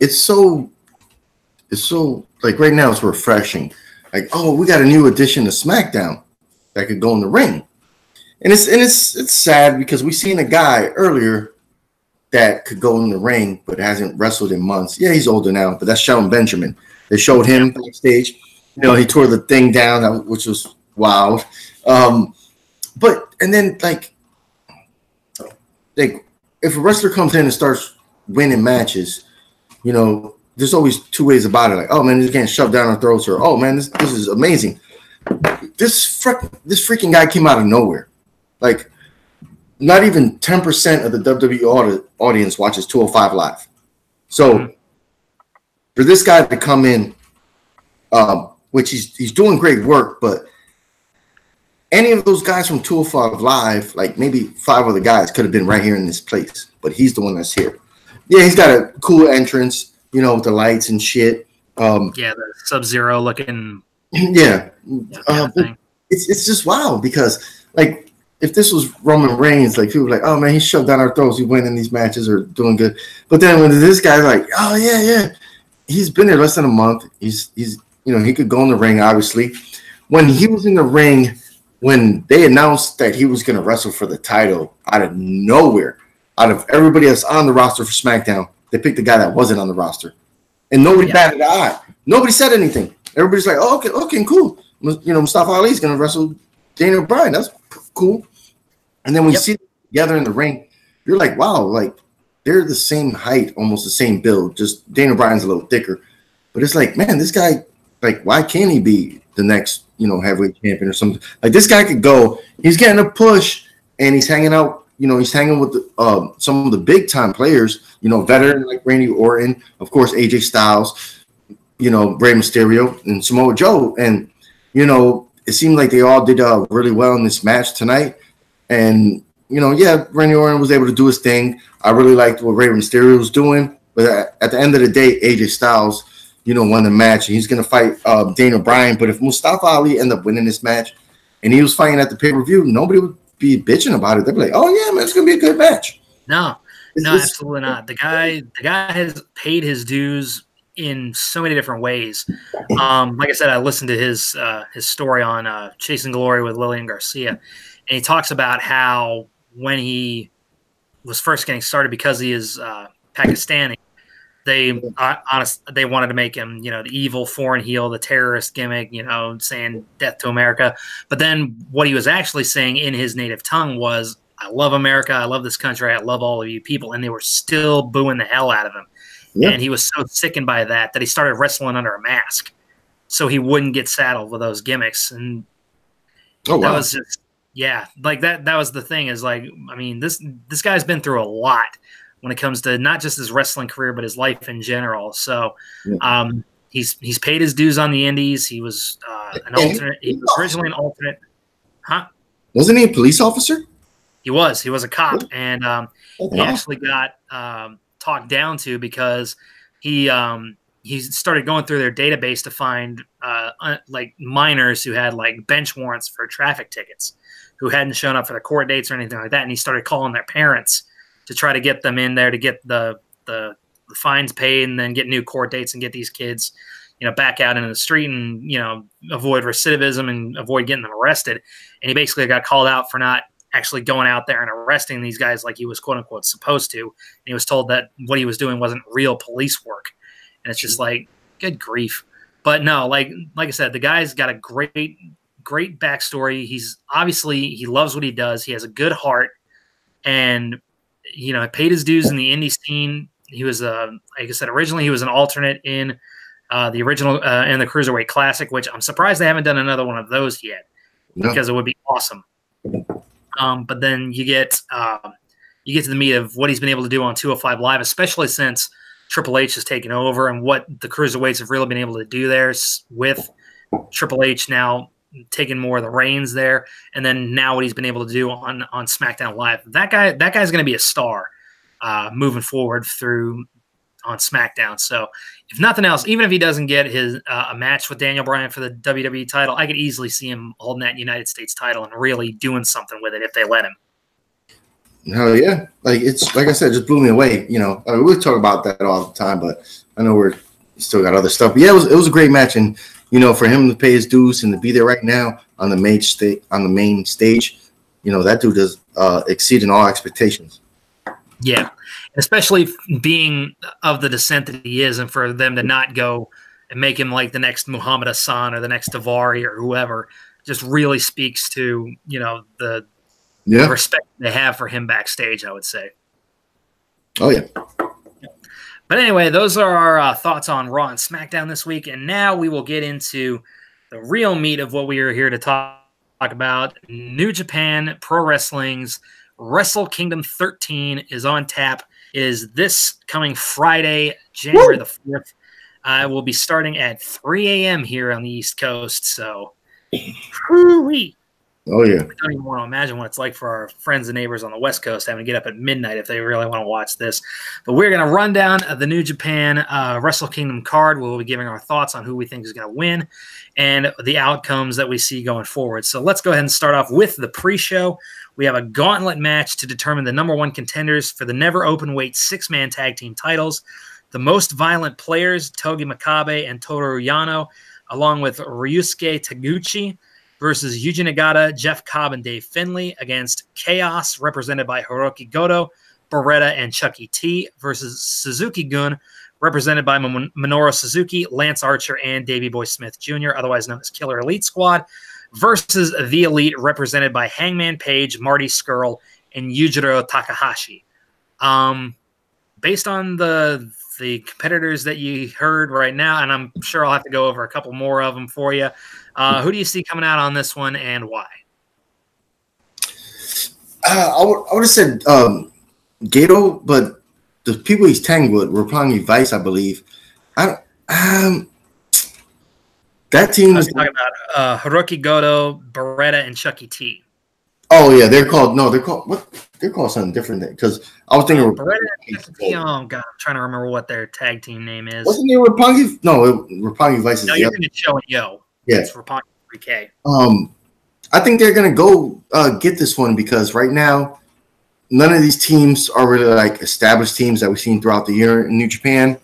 it's so like right now it's refreshing. Like, oh, we got a new addition to SmackDown that could go in the ring, and it's sad because we seen a guy earlier that could go in the ring but hasn't wrestled in months. Yeah, he's older now, but that's Shelton Benjamin. They showed him backstage. You know, he tore the thing down, which was wild. But and then like if a wrestler comes in and starts winning matches, you know, there's always two ways about it. Like, oh man, this getting shoved down our throats, or oh man, this is amazing. This freaking guy came out of nowhere. Like, not even 10% of the WWE audience watches 205 Live. So for this guy to come in, which he's doing great work, but any of those guys from 205 Live, like maybe 5 other guys, could have been right here in this place, but he's the one that's here. Yeah, he's got a cool entrance, you know, with the lights and shit. Yeah, the Sub-Zero looking. Yeah, it's just wild because like if this was Roman Reigns, like people were like, oh man, he shoved down our throats, he's winning these matches or doing good. But then when this guy's like, oh yeah, he's been there less than a month. He's you know, he could go in the ring. Obviously, when he was in the ring, when they announced that he was going to wrestle for the title out of nowhere, out of everybody that's on the roster for SmackDown, they picked the guy that wasn't on the roster, and nobody batted an eye. Nobody said anything. Everybody's like, oh, okay, cool. You know, Mustafa Ali's going to wrestle Daniel Bryan. That's cool. And then when you see them together in the ring, you're like, wow, like they're the same height, almost the same build. Just Daniel Bryan's a little thicker. But it's like, man, this guy, like, why can't he be the next, you know, heavyweight champion or something? Like this guy could go. He's getting a push, and he's hanging out. You know, he's hanging with the, some of the big time players. You know, veteran like Randy Orton, of course, AJ Styles. You know, Rey Mysterio and Samoa Joe. And, you know, it seemed like they all did really well in this match tonight. And, you know, yeah, Randy Orton was able to do his thing. I really liked what Rey Mysterio was doing. But at the end of the day, AJ Styles, you know, won the match. And he's going to fight Daniel Bryan. But if Mustafa Ali ended up winning this match and he was fighting at the pay-per-view, nobody would be bitching about it. They'd be like, oh, yeah, man, it's going to be a good match. No, absolutely not. The guy has paid his dues in so many different ways. Like I said, I listened to his story on Chasing Glory with Lillian Garcia, and he talks about how when he was first getting started, because he is Pakistani, they wanted to make him, you know, the evil foreign heel, the terrorist gimmick, you know, saying death to America. But then what he was actually saying in his native tongue was, I love America, I love this country, I love all of you people, and they were still booing the hell out of him. Yep. And he was so sickened by that he started wrestling under a mask so he wouldn't get saddled with those gimmicks. And that was just, like that was the thing, is like, I mean, this guy's been through a lot when it comes to not just his wrestling career, but his life in general. So he's paid his dues on the indies. He was an alternate. He was originally an alternate. Huh? Wasn't he a police officer? He was a cop. And he actually got talked down to because he started going through their database to find like minors who had like bench warrants for traffic tickets, who hadn't shown up for their court dates or anything like that. And he started calling their parents to try to get them in there to get the fines paid, and then get new court dates and get these kids, you know, back out into the street and, you know, avoid recidivism and avoid getting them arrested. And he basically got called out for not actually going out there and arresting these guys like he was quote unquote supposed to. And he was told that what he was doing wasn't real police work. And it's just like, good grief. But no, like I said, the guy's got a great backstory. He's obviously, he loves what he does. He has a good heart, and, you know, paid his dues in the indie scene. He was like I said, originally he was an alternate in the original in the Cruiserweight Classic, which I'm surprised they haven't done another one of those yet, because it would be awesome. But then you get to the meat of what he's been able to do on 205 Live, especially since Triple H has taken over, and what the Cruiserweights have really been able to do there with Triple H now taking more of the reins there, and then now what he's been able to do on SmackDown Live. That guy's going to be a star moving forward through on SmackDown. So if nothing else, even if he doesn't get his a match with Daniel Bryan for the WWE title, I could easily see him holding that United States title and really doing something with it if they let him. Hell yeah. Like, it's like I said, just blew me away. You know, I mean, we talk about that all the time, but I know we're still got other stuff. But yeah, it was a great match, and you know, for him to pay his dues and to be there right now on the main stage, you know, that dude is exceeding all expectations. Yeah, especially being of the descent that he is, and for them to not go and make him like the next Muhammad Hassan or the next Davari or whoever, just really speaks to, the respect they have for him backstage, I would say. Oh, yeah. But anyway, those are our thoughts on Raw and SmackDown this week. And now we will get into the real meat of what we are here to talk about. New Japan Pro Wrestling's Wrestle Kingdom 13 is on tap. It is this coming Friday, January the 4th. We'll be starting at 3 a.m. here on the East Coast. So, whoo-wee. Oh, yeah. I don't even want to imagine what it's like for our friends and neighbors on the West Coast having to get up at midnight if they really want to watch this. But we're going to run down the New Japan Wrestle Kingdom card. We'll be giving our thoughts on who we think is going to win and the outcomes that we see going forward. So let's go ahead and start off with the pre-show. We have a gauntlet match to determine the number one contenders for the never open-weight six-man tag team titles. The most violent players, Togi Makabe and Toru Yano, along with Ryusuke Taguchi, versus Yuji Nagata, Jeff Cobb, and Dave Finlay against Chaos, represented by Hiroki Goto, Beretta, and Chucky T, versus Suzuki-gun, represented by Minoru Suzuki, Lance Archer, and Davey Boy Smith Jr., otherwise known as Killer Elite Squad, versus The Elite, represented by Hangman Page, Marty Scurll, and Yujiro Takahashi. Based on the competitors that you heard right now, and I'm sure I'll have to go over a couple more of them for you, who do you see coming out on this one and why? I would have said Gato, but the people he's tagging with were Roppongi Vice, I believe. That team is talking about Hiroki Goto, Beretta, and Chucky T. Oh yeah, they're called what? They're called something different because I was thinking Beretta and Chucky T. Oh god, I'm trying to remember what their tag team name is. Wasn't it Roppongi? No, Roppongi Vice is no, you're thinking Show and Yo. Yeah, it's Roppongi 3K. I think they're gonna go get this one because right now none of these teams are really like established teams that we've seen throughout the year in New Japan.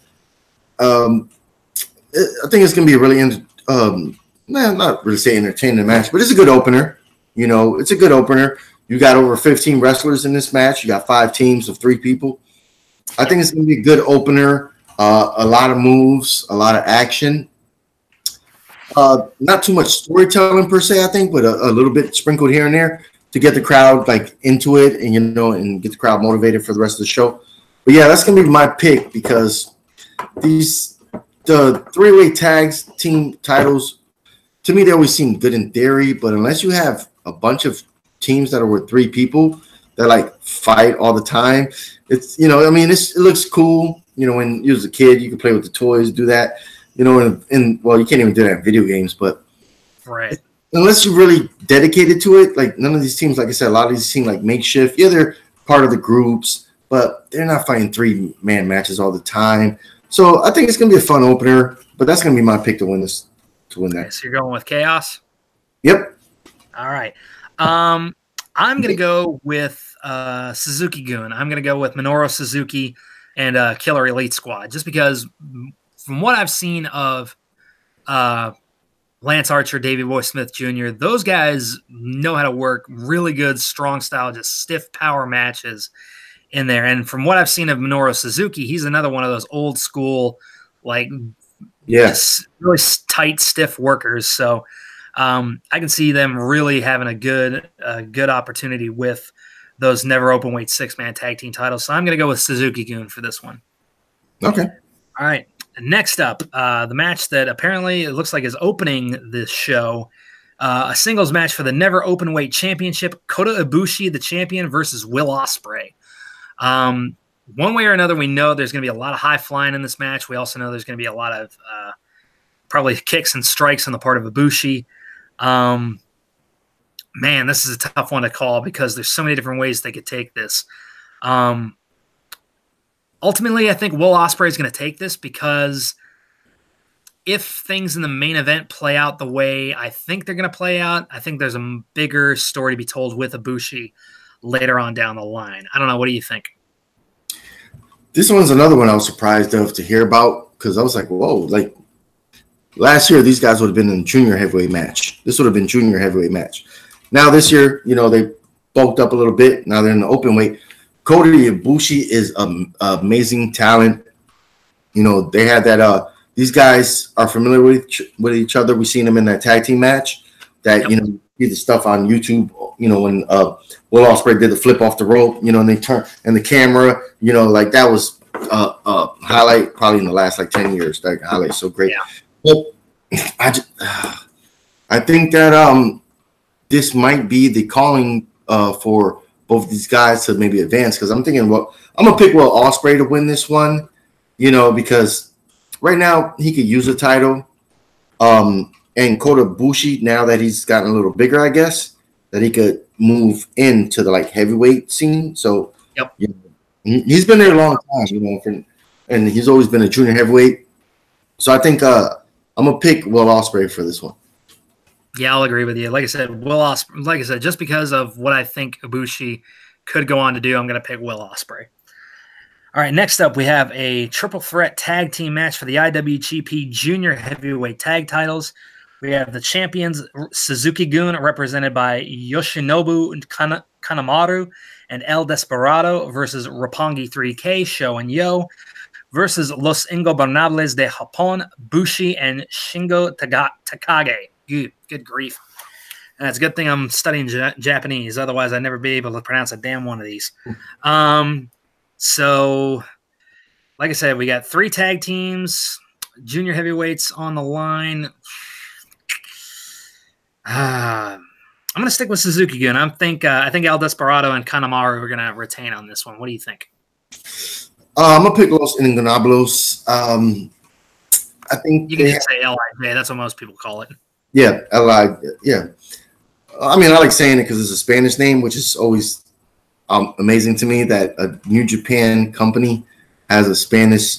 I think it's gonna be a really not really say entertaining match, but it's a good opener. It's a good opener. You got over 15 wrestlers in this match. You got 5 teams of 3 people. I think it's going to be a good opener. A lot of moves, a lot of action. Not too much storytelling per se, I think, but a little bit sprinkled here and there to get the crowd like into it and and get the crowd motivated for the rest of the show. But yeah, that's going to be my pick because the 3-way tags team titles, to me, they always seem good in theory, but unless you have a bunch of teams that are with 3 people that like fight all the time, it's it looks cool. When you was a kid, you could play with the toys, do that. And well, you can't even do that in video games, but right. Unless you're really dedicated to it, like none of these teams, like I said, a lot of these seem like makeshift. Yeah, they're part of the groups, but they're not fighting 3-man matches all the time. So I think it's gonna be a fun opener, but that's gonna be my pick to win this. Okay, so you're going with Chaos? Yep. All right. I'm going to go with Suzuki-gun. I'm going to go with Minoru Suzuki and Killer Elite Squad, just because from what I've seen of Lance Archer, Davey Boy Smith Jr., those guys know how to work really good, strong style, just stiff power matches in there. And from what I've seen of Minoru Suzuki, he's another one of those old school, like, yes, really tight, stiff workers. So I can see them really having a good opportunity with those never open weight 6-man tag team titles. So I'm going to go with Suzuki-gun for this one. Okay. All right. Next up, the match that apparently it looks like is opening this show, a singles match for the never open weight championship. Kota Ibushi, the champion, versus Will Ospreay. One way or another, we know there's going to be a lot of high flying in this match. We also know there's going to be a lot of probably kicks and strikes on the part of Ibushi. Man, this is a tough one to call because there's so many different ways they could take this. Ultimately, I think Will Ospreay is going to take this because if things in the main event play out the way I think they're going to play out, I think there's a bigger story to be told with Ibushi later on down the line. I don't know. What do you think? This one's another one I was surprised of to hear about because I was like, whoa, like last year these guys would have been in a junior heavyweight match. This would have been junior heavyweight match. Now this year, they bulked up a little bit. Now they're in the open weight. Kota Ibushi is an amazing talent. They had that. These guys are familiar with each other. We've seen them in that tag team match that you see the stuff on YouTube. When Will Ospreay did the flip off the rope, and they turn and the camera, like that was highlight probably in the last like 10 years. That highlight is so great. Yeah. But I think that this might be the calling for both these guys to maybe advance, because I'm thinking, well, I'm gonna pick Will Ospreay to win this one, because right now he could use a title, and Kota Ibushi, now that he's gotten a little bigger, I guess that he could move into the like heavyweight scene. So he's been there a long time, and he's always been a junior heavyweight. So I think I'm gonna pick Will Ospreay for this one. Yeah, I'll agree with you. Like I said, just because of what I think Ibushi could go on to do, I'm going to pick Will Ospreay. All right, next up, we have a triple threat tag team match for the IWGP Junior Heavyweight Tag Titles. We have the champions Suzuki-gun, represented by Yoshinobu Kanemaru and El Desperado, versus Roppongi 3K, Sho and Yo, versus Los Ingobernables de Japón, Bushi and Shingo Takagi. Good grief. And it's a good thing I'm studying Japanese. Otherwise, I'd never be able to pronounce a damn one of these. So, like I said, we got 3 tag teams, junior heavyweights on the line. I'm going to stick with Suzuki-gun. I think El Desperado and Kanemaru are going to retain on this one. What do you think? I'm going to pick Los Ingobernables. I think you can just say LIJ. That's what most people call it. Yeah, Li. Yeah. I mean, I like saying it because it's a Spanish name, which is always amazing to me that a New Japan company has a Spanish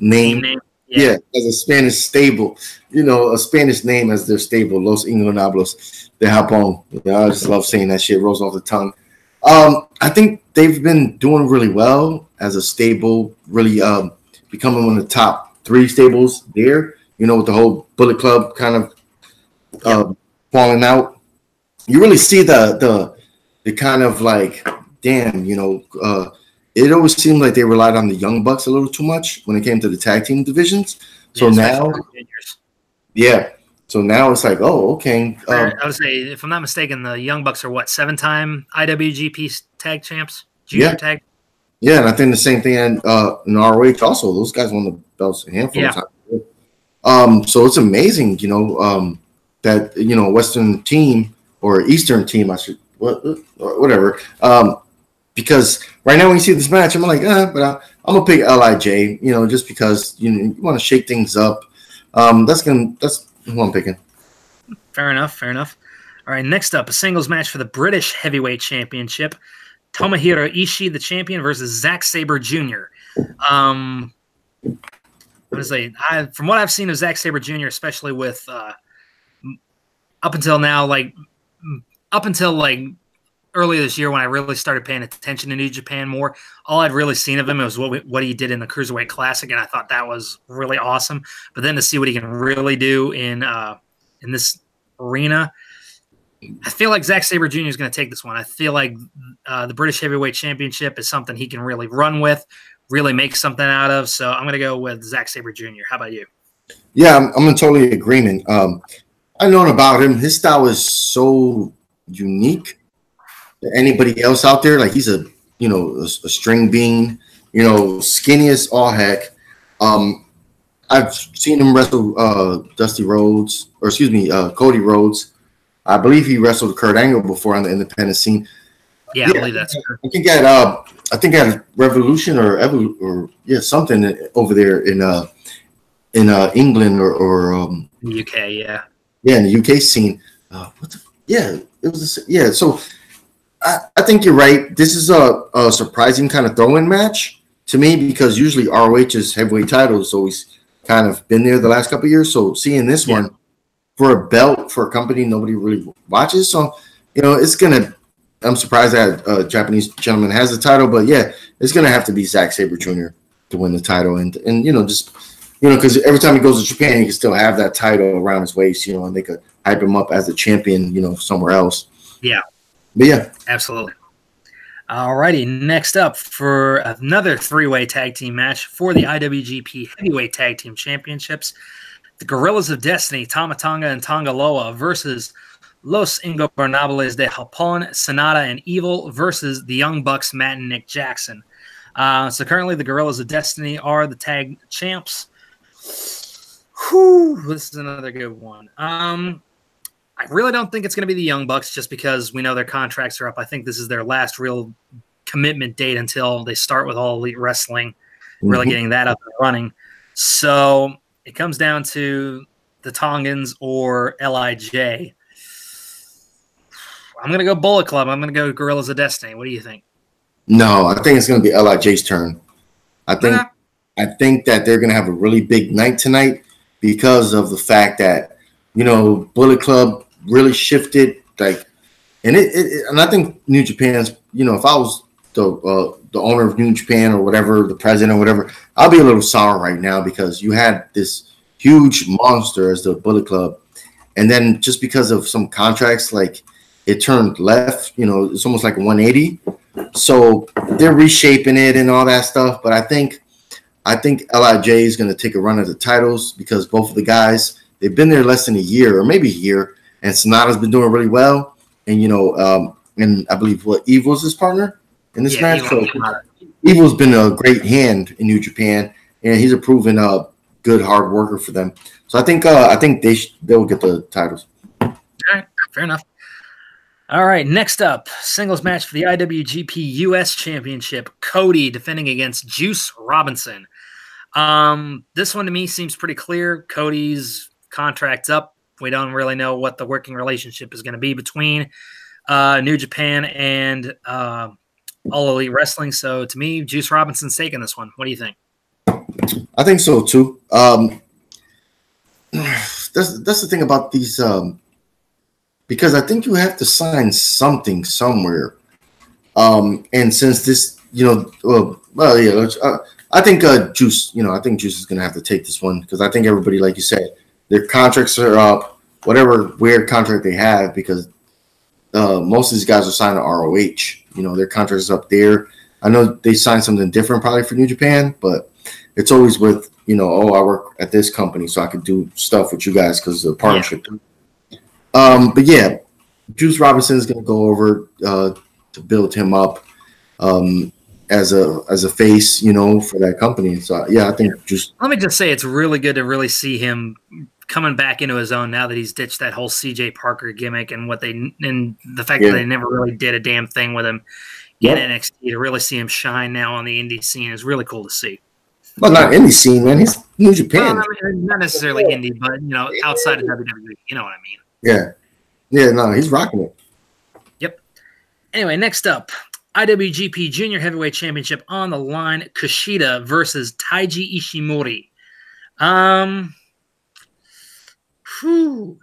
name. Yeah, as a Spanish stable. A Spanish name as their stable, Los Ingobernables de Japón. I just love saying that shit. Rolls off the tongue. I think they've been doing really well as a stable, really becoming one of the top 3 stables there, with the whole Bullet Club kind of falling out. You really see the kind of like, damn, it always seemed like they relied on the Young Bucks a little too much when it came to the tag team divisions. So now it's like, oh, okay. I would say, if I'm not mistaken, the Young Bucks are 7-time IWGP tag champs, junior tag. Yeah, and I think the same thing in ROH also. Those guys won the belts a handful of times. So it's amazing, that Western team or Eastern team, whatever. Because right now when you see this match, I'm like, but I'm gonna pick LIJ, just because you want to shake things up. That's who I'm picking. Fair enough. All right, next up, a singles match for the British Heavyweight Championship. Tomohiro Ishii, the champion, versus Zack Sabre Jr. From what I've seen of Zack Sabre Jr., especially with up until earlier this year when I really started paying attention to New Japan more, all I'd really seen of him was what he did in the Cruiserweight Classic, and I thought that was really awesome. But then to see what he can really do in this arena, I feel like Zack Sabre Jr. is going to take this one. I feel like the British Heavyweight Championship is something he can really run with, really make something out of. So I'm going to go with Zack Sabre Jr. How about you? Yeah, I'm in totally agreement. I know about him. His style is so unique to anybody else out there. Like, he's a string bean, skinny as all heck. I've seen him wrestle Cody Rhodes. I believe he wrestled Kurt Angle before on the independent scene. Yeah, I believe that's true. I think at Revolution or something over there in England or the UK, yeah, in the UK scene. So I think you're right. This is a surprising kind of throw-in match to me, because usually ROH's heavyweight title has always kind of been there the last couple of years. So seeing this one for a belt for a company nobody really watches, so it's gonna. I'm surprised that a Japanese gentleman has the title, but it's gonna have to be Zack Sabre Jr. to win the title, and because every time he goes to Japan, he can still have that title around his waist, and they could hype him up as a champion, somewhere else. Yeah. But yeah. Absolutely. All righty. Next up, for another 3-way tag team match for the IWGP Heavyweight Tag Team Championships, the Gorillas of Destiny, Tama Tonga and Tonga Loa versus Los Ingobernables de Japón, Sonata and Evil versus the Young Bucks, Matt and Nick Jackson. So currently the Gorillas of Destiny are the tag champs. Whew, this is another good one. I really don't think it's going to be the Young Bucks just because we know their contracts are up. I think this is their last real commitment date until they start with All Elite Wrestling, really getting that up and running. So it comes down to the Tongans or LIJ. I'm going to go Bullet Club. I'm going to go Gorillas of Destiny. What do you think? No, I think it's going to be LIJ's turn. I think that they're going to have a really big night tonight because of the fact that, you know, Bullet Club really shifted, like, and and I think New Japan's, you know, if I was the owner of New Japan or whatever, the president or whatever, I'll be a little sour right now because you had this huge monster as the Bullet Club, and then just because of some contracts, like, it turned left, you know, it's almost like a 180. So they're reshaping it and all that stuff. But I think LIJ is going to take a run at the titles because both of the guys, they've been there less than a year or maybe a year, and Sonata's been doing really well. And, you know, and I believe Evil's his partner in this match. So Evil's been a great hand in New Japan, and he's a proven good hard worker for them. So I think they'll get the titles. All right, fair enough. All right, next up, singles match for the IWGP US Championship. Cody defending against Juice Robinson. This one to me seems pretty clear. Cody's contract's up. We don't really know what the working relationship is going to be between New Japan and All Elite Wrestling. So to me, Juice Robinson's taking this one. What do you think? I think so too. That's the thing about these. Because I think you have to sign something somewhere. And since this, you know, I think Juice, you know, I think Juice is going to have to take this one because I think everybody, like you said, their contracts are up, whatever weird contract they have, because most of these guys are signed to ROH. You know, their contract is up there. I know they signed something different probably for New Japan, but it's always with, you know, oh, I work at this company, so I could do stuff with you guys because of the partnership. Yeah. But yeah, Juice Robinson is going to go over to build him up as a face, you know, for that company. So yeah, I think just let me just say it's really good to really see him coming back into his own now that he's ditched that whole CJ Parker gimmick and the fact that they never really did a damn thing with him in NXT. To really see him shine now on the indie scene is really cool to see. Well, not indie scene, man. He's New Japan. Well, I mean, not necessarily indie, but you know, outside of WWE, you know what I mean. Yeah, no, he's rocking it. Yep. Anyway, next up, IWGP Junior Heavyweight Championship on the line, Kushida versus Taiji Ishimori.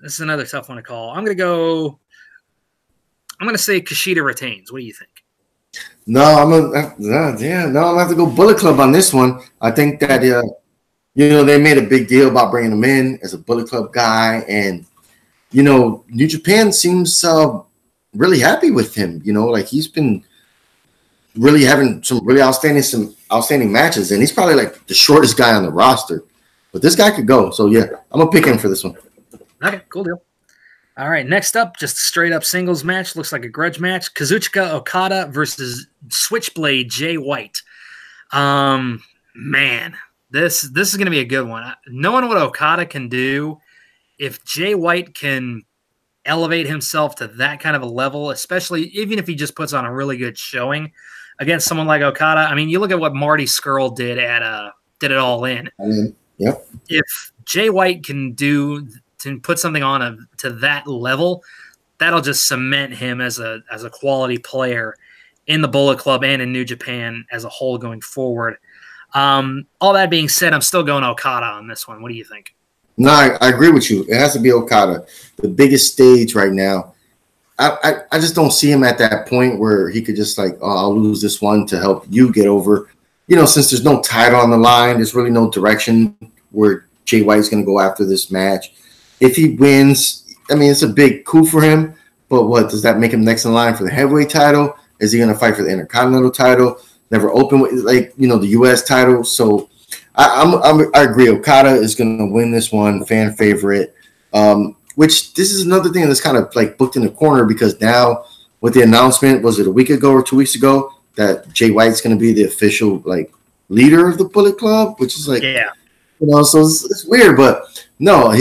This is another tough one to call. I'm going to say Kushida retains. What do you think? No, I'm gonna have to go Bullet Club on this one. I think that you know, they made a big deal about bringing him in as a Bullet Club guy, and you know, New Japan seems really happy with him. You know, like he's been really having some really outstanding matches, and he's probably like the shortest guy on the roster. But this guy could go. So yeah, I'm gonna pick him for this one. Okay, cool deal. All right, next up, just a straight up singles match. Looks like a grudge match. Kazuchika Okada versus Switchblade Jay White. Man, this is gonna be a good one. Knowing what Okada can do. If Jay White can elevate himself to that kind of a level, especially even if he just puts on a really good showing against someone like Okada, I mean, you look at what Marty Scurll did at Did It All In. Yep. If Jay White can put something on to that level, that'll just cement him as a quality player in the Bullet Club and in New Japan as a whole going forward. All that being said, I'm still going Okada on this one. What do you think? No, I agree with you. It has to be Okada, the biggest stage right now. I just don't see him at that point where he could just like, oh, I'll lose this one to help you get over. You know, since there's no title on the line, there's really no direction where Jay White is going to go after this match. If he wins, I mean, it's a big coup for him. But what does that make him next in line for the heavyweight title? Is he going to fight for the Intercontinental title? Never open with, like, you know, the U.S. title. So I agree. Okada is going to win this one, fan favorite. Which this is another thing that's kind of like booked in the corner because now with the announcement, was it a week ago or 2 weeks ago that Jay White's going to be the official like leader of the Bullet Club, which is like, yeah, so it's weird, but no,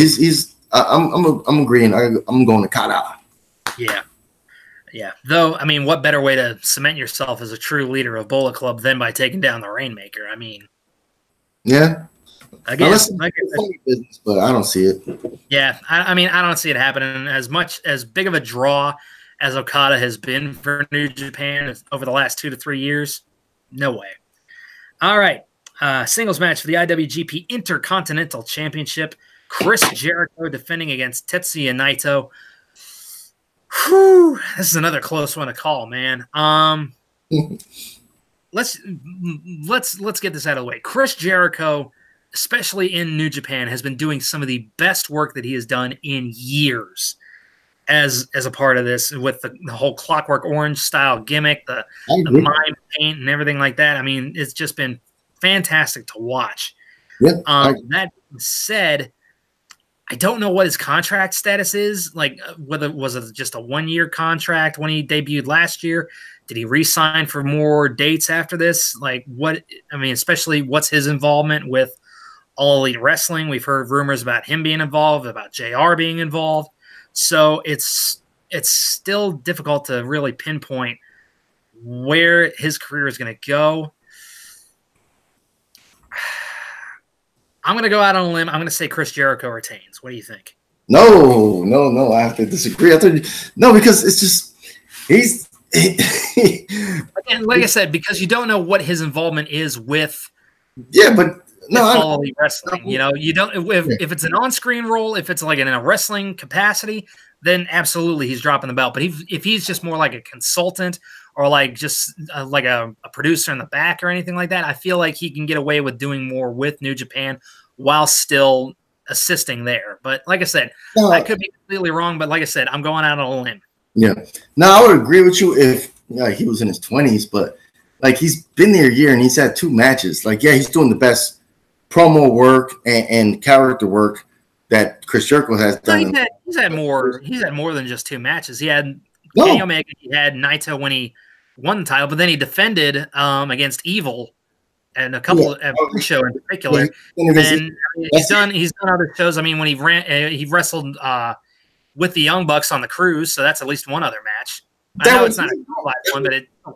I'm agreeing. I'm going to Okada. Yeah. Yeah. Though, I mean, what better way to cement yourself as a true leader of Bullet Club than by taking down the Rainmaker? I mean, yeah. Again, business, but I don't see it. Yeah. I mean, I don't see it happening. As big of a draw as Okada has been for New Japan over the last 2 to 3 years, no way. All right. Singles match for the IWGP Intercontinental Championship. Chris Jericho defending against Tetsuya Naito. Whew, this is another close one to call, man. Let's get this out of the way. Chris Jericho, especially in New Japan, has been doing some of the best work that he has done in years as a part of this, with the whole Clockwork Orange style gimmick, the mime paint and everything like that. I mean, it's just been fantastic to watch. Yeah, that said, I don't know what his contract status is. Like, whether was it just a 1-year contract when he debuted last year? Did he re-sign for more dates after this? Like, what? I mean, especially what's his involvement with All Elite Wrestling? We've heard rumors about him being involved, about JR being involved. So it's still difficult to really pinpoint where his career is going to go. I'm going to go out on a limb. I'm going to say Chris Jericho retains. What do you think? No. I have to disagree. Because it's just again, like I said, because you don't know what his involvement is with. Yeah, but no, All Elite Wrestling. You know, you don't. If it's an on-screen role, if it's like in a wrestling capacity, then absolutely he's dropping the belt. But if he's just more like a consultant or like just like a producer in the back or anything like that, I feel like he can get away with doing more with New Japan while still assisting there. But like I said, I could be completely wrong. But like I said, I'm going out on a limb. Yeah. No, I would agree with you if he was in his 20s, but like he's been there a year and he's had 2 matches. Like, yeah, he's doing the best promo work and character work that Chris Jericho has done. He's had more than just 2 matches. He had Kenny Omega, he had Naito when he won the title, but then he defended against Evil and a couple of show in particular. And he's done other shows. I mean, when he wrestled with the Young Bucks on the cruise, so that's at least one other match. I know it's not a live one, but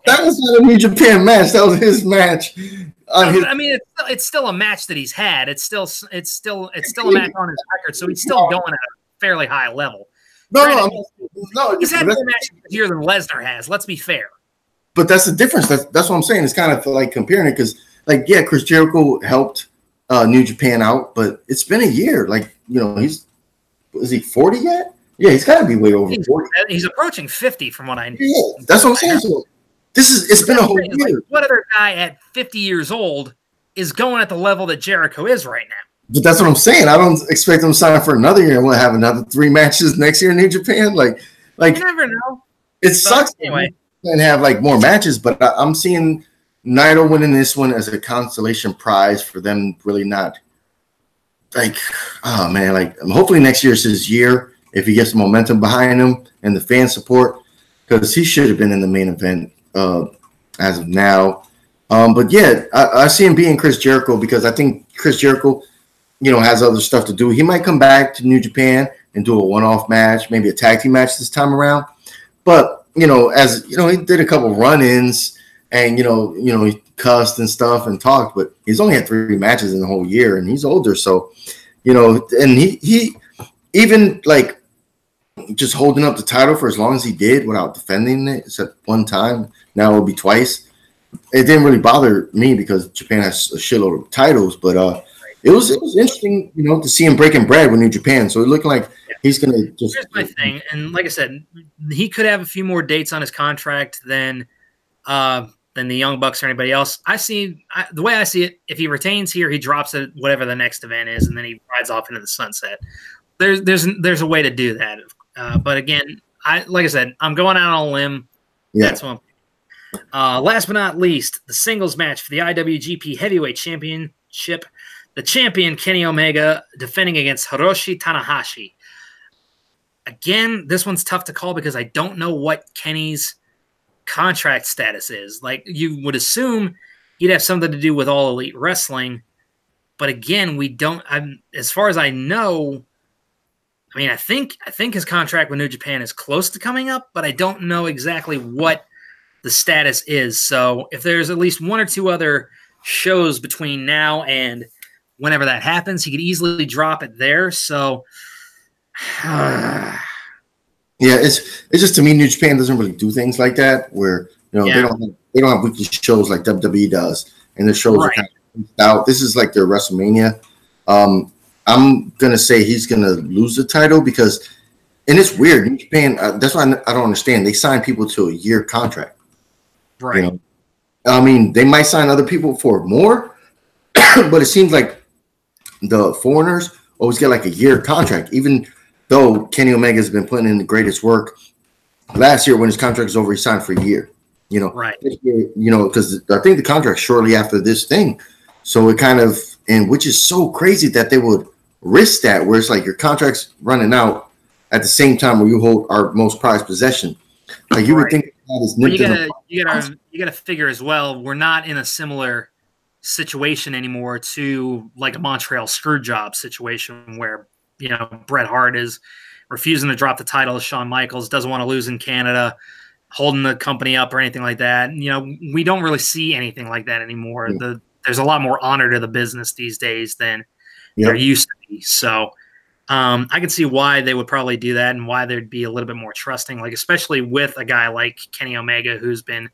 that was not a New Japan match. That was his match. I mean, it's still a match that he's had. It's still a match on his record, so he's still going at a fairly high level. No, he's had more matches here than Lesnar has. Let's be fair. But that's the difference. That's what I'm saying. It's kind of like comparing it because, like, yeah, Chris Jericho helped New Japan out, but it's been a year. Like, is he 40 yet? Yeah, he's got to be way over 40. He's approaching 50 from what I know. Yeah, that's what I'm saying. So it's been a whole year. Like, what other guy at 50 years old is going at the level that Jericho is right now? But that's what I'm saying. I don't expect him to sign for another year and we'll have another 3 matches next year in New Japan. Like you never know. It sucks anyway. And have like more matches, but I'm seeing Naito winning this one as a consolation prize for them. Really not like, oh man, like hopefully next year is his year if he gets the momentum behind him and the fan support, because he should have been in the main event as of now. But yeah, I see him being Chris Jericho because I think Chris Jericho, has other stuff to do. He might come back to New Japan and do a one-off match, maybe a tag team match this time around. But as he did a couple run-ins and he cussed and stuff and talked, but he's only had 3 matches in the whole year, and he's older, so and he even like just holding up the title for as long as he did without defending it, except one time. Now it'll be twice. It didn't really bother me because Japan has a shitload of titles, but it was interesting, to see him breaking bread with New Japan. So it looked like he's going to just. Here's my thing, and like I said, he could have a few more dates on his contract than the Young Bucks or anybody else. The way I see it, if he retains here, he drops it whatever the next event is, and then he rides off into the sunset. There's a way to do that, but again, like I said, I'm going out on a limb. Yeah. That's one. Last but not least, the singles match for the IWGP Heavyweight Championship. The champion, Kenny Omega, defending against Hiroshi Tanahashi. Again, this one's tough to call because I don't know what Kenny's contract status is. Like, you would assume he'd have something to do with All Elite Wrestling. But again, we don't. As far as I know, I mean, I think his contract with New Japan is close to coming up, but I don't know exactly what the status is. So if there's at least one or two other shows between now and whenever that happens, he could easily drop it there. So, yeah, it's just, to me, New Japan doesn't really do things like that, where they don't have weekly shows like WWE does, and the shows are kind of out. This is like their WrestleMania. I'm gonna say he's gonna lose the title because, and it's weird. New Japan, that's why I don't understand. They sign people to a year contract, right? I mean, they might sign other people for more, but it seems like the foreigners always get like a year contract, even though Kenny Omega has been putting in the greatest work. Last year, when his contract was over, he signed for a year. Right? Because I think the contract shortly after this thing, so it kind of, and which is so crazy that they would risk that, where it's like your contract's running out at the same time where you hold our most prized possession. Like, you would think that is nipped you gotta figure as well, we're not in a similar situation anymore to like a Montreal Screwjob situation where Bret Hart is refusing to drop the title to Shawn Michaels, doesn't want to lose in Canada, holding the company up or anything like that. We don't really see anything like that anymore. There's a lot more honor to the business these days than there used to be. So I can see why they would probably do that and why they'd be a little bit more trusting, like especially with a guy like Kenny Omega, who's been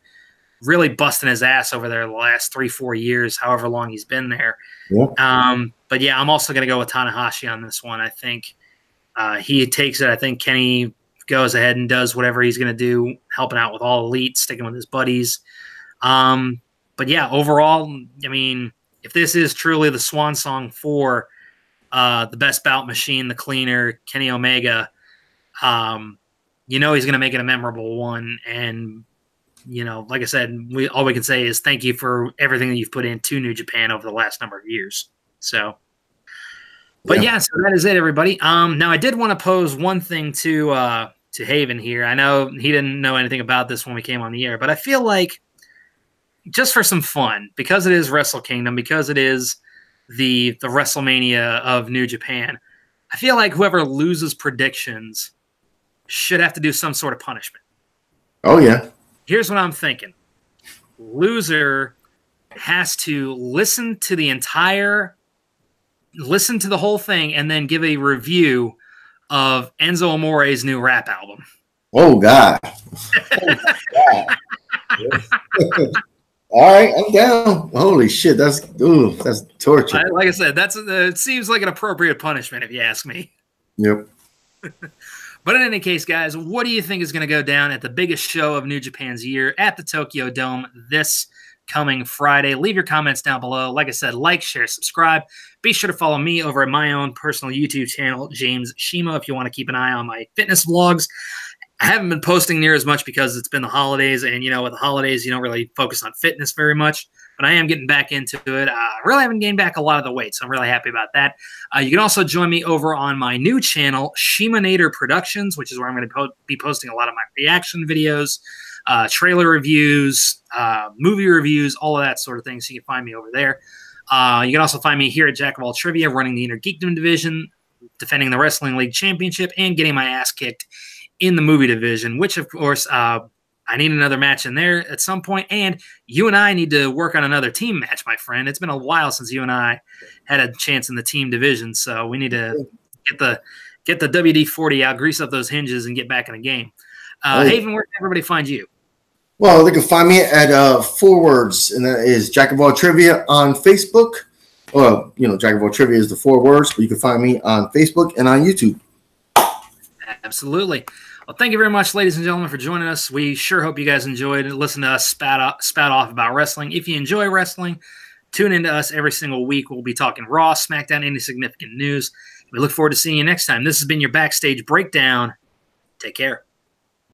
really busting his ass over there the last 3-4 years, however long he's been there. But yeah, I'm also going to go with Tanahashi on this one. I think he takes it. I think Kenny goes ahead and does whatever he's going to do, helping out with All Elite, sticking with his buddies. But yeah, overall, I mean, if this is truly the swan song for the best bout machine, the cleaner, Kenny Omega, he's going to make it a memorable one. And, like I said, all we can say is thank you for everything that you've put into New Japan over the last number of years. So, but yeah, so that is it, everybody. Now I did want to pose one thing to Haven here. I know he didn't know anything about this when we came on the air, but I feel like just for some fun, because it is Wrestle Kingdom, because it is the WrestleMania of New Japan, I feel like whoever loses predictions should have to do some sort of punishment. Oh, yeah. Here's what I'm thinking. Loser has to listen to the whole thing and then give a review of Enzo Amore's new rap album. Oh, God. All right, I'm down. Holy shit, that's torture. Like I said, it seems like an appropriate punishment if you ask me. Yep. But in any case, guys, what do you think is going to go down at the biggest show of New Japan's year at the Tokyo Dome this coming Friday? Leave your comments down below. Like I said, like, share, subscribe. Be sure to follow me over at my own personal YouTube channel, James Shima, if you want to keep an eye on my fitness vlogs. I haven't been posting near as much because it's been the holidays, and with the holidays, you don't really focus on fitness very much. But I am getting back into it. I really haven't gained back a lot of the weight, so I'm really happy about that. You can also join me over on my new channel, Shimanator Productions, which is where I'm going to be posting a lot of my reaction videos, trailer reviews, movie reviews, all of that sort of thing. So you can find me over there. You can also find me here at Jack of All Trivia, running the Inner Geekdom division, defending the Wrestling League Championship, and getting my ass kicked in the movie division, which, of course, I need another match in there at some point. And you and I need to work on another team match, my friend. It's been a while since you and I had a chance in the team division, so we need to get the WD-40 out, grease up those hinges, and get back in the game. Haven, where can everybody find you? Well, they can find me at 4 words, and that is Jack of All Trivia on Facebook. Well, Jack of All Trivia is the 4 words, but you can find me on Facebook and on YouTube. Absolutely. Well, thank you very much, ladies and gentlemen, for joining us. We sure hope you guys enjoyed it. Listen to us spout off about wrestling. If you enjoy wrestling, tune into us every single week. We'll be talking Raw, Smackdown, any significant news. We look forward to seeing you next time. This has been your Backstage Breakdown. Take care.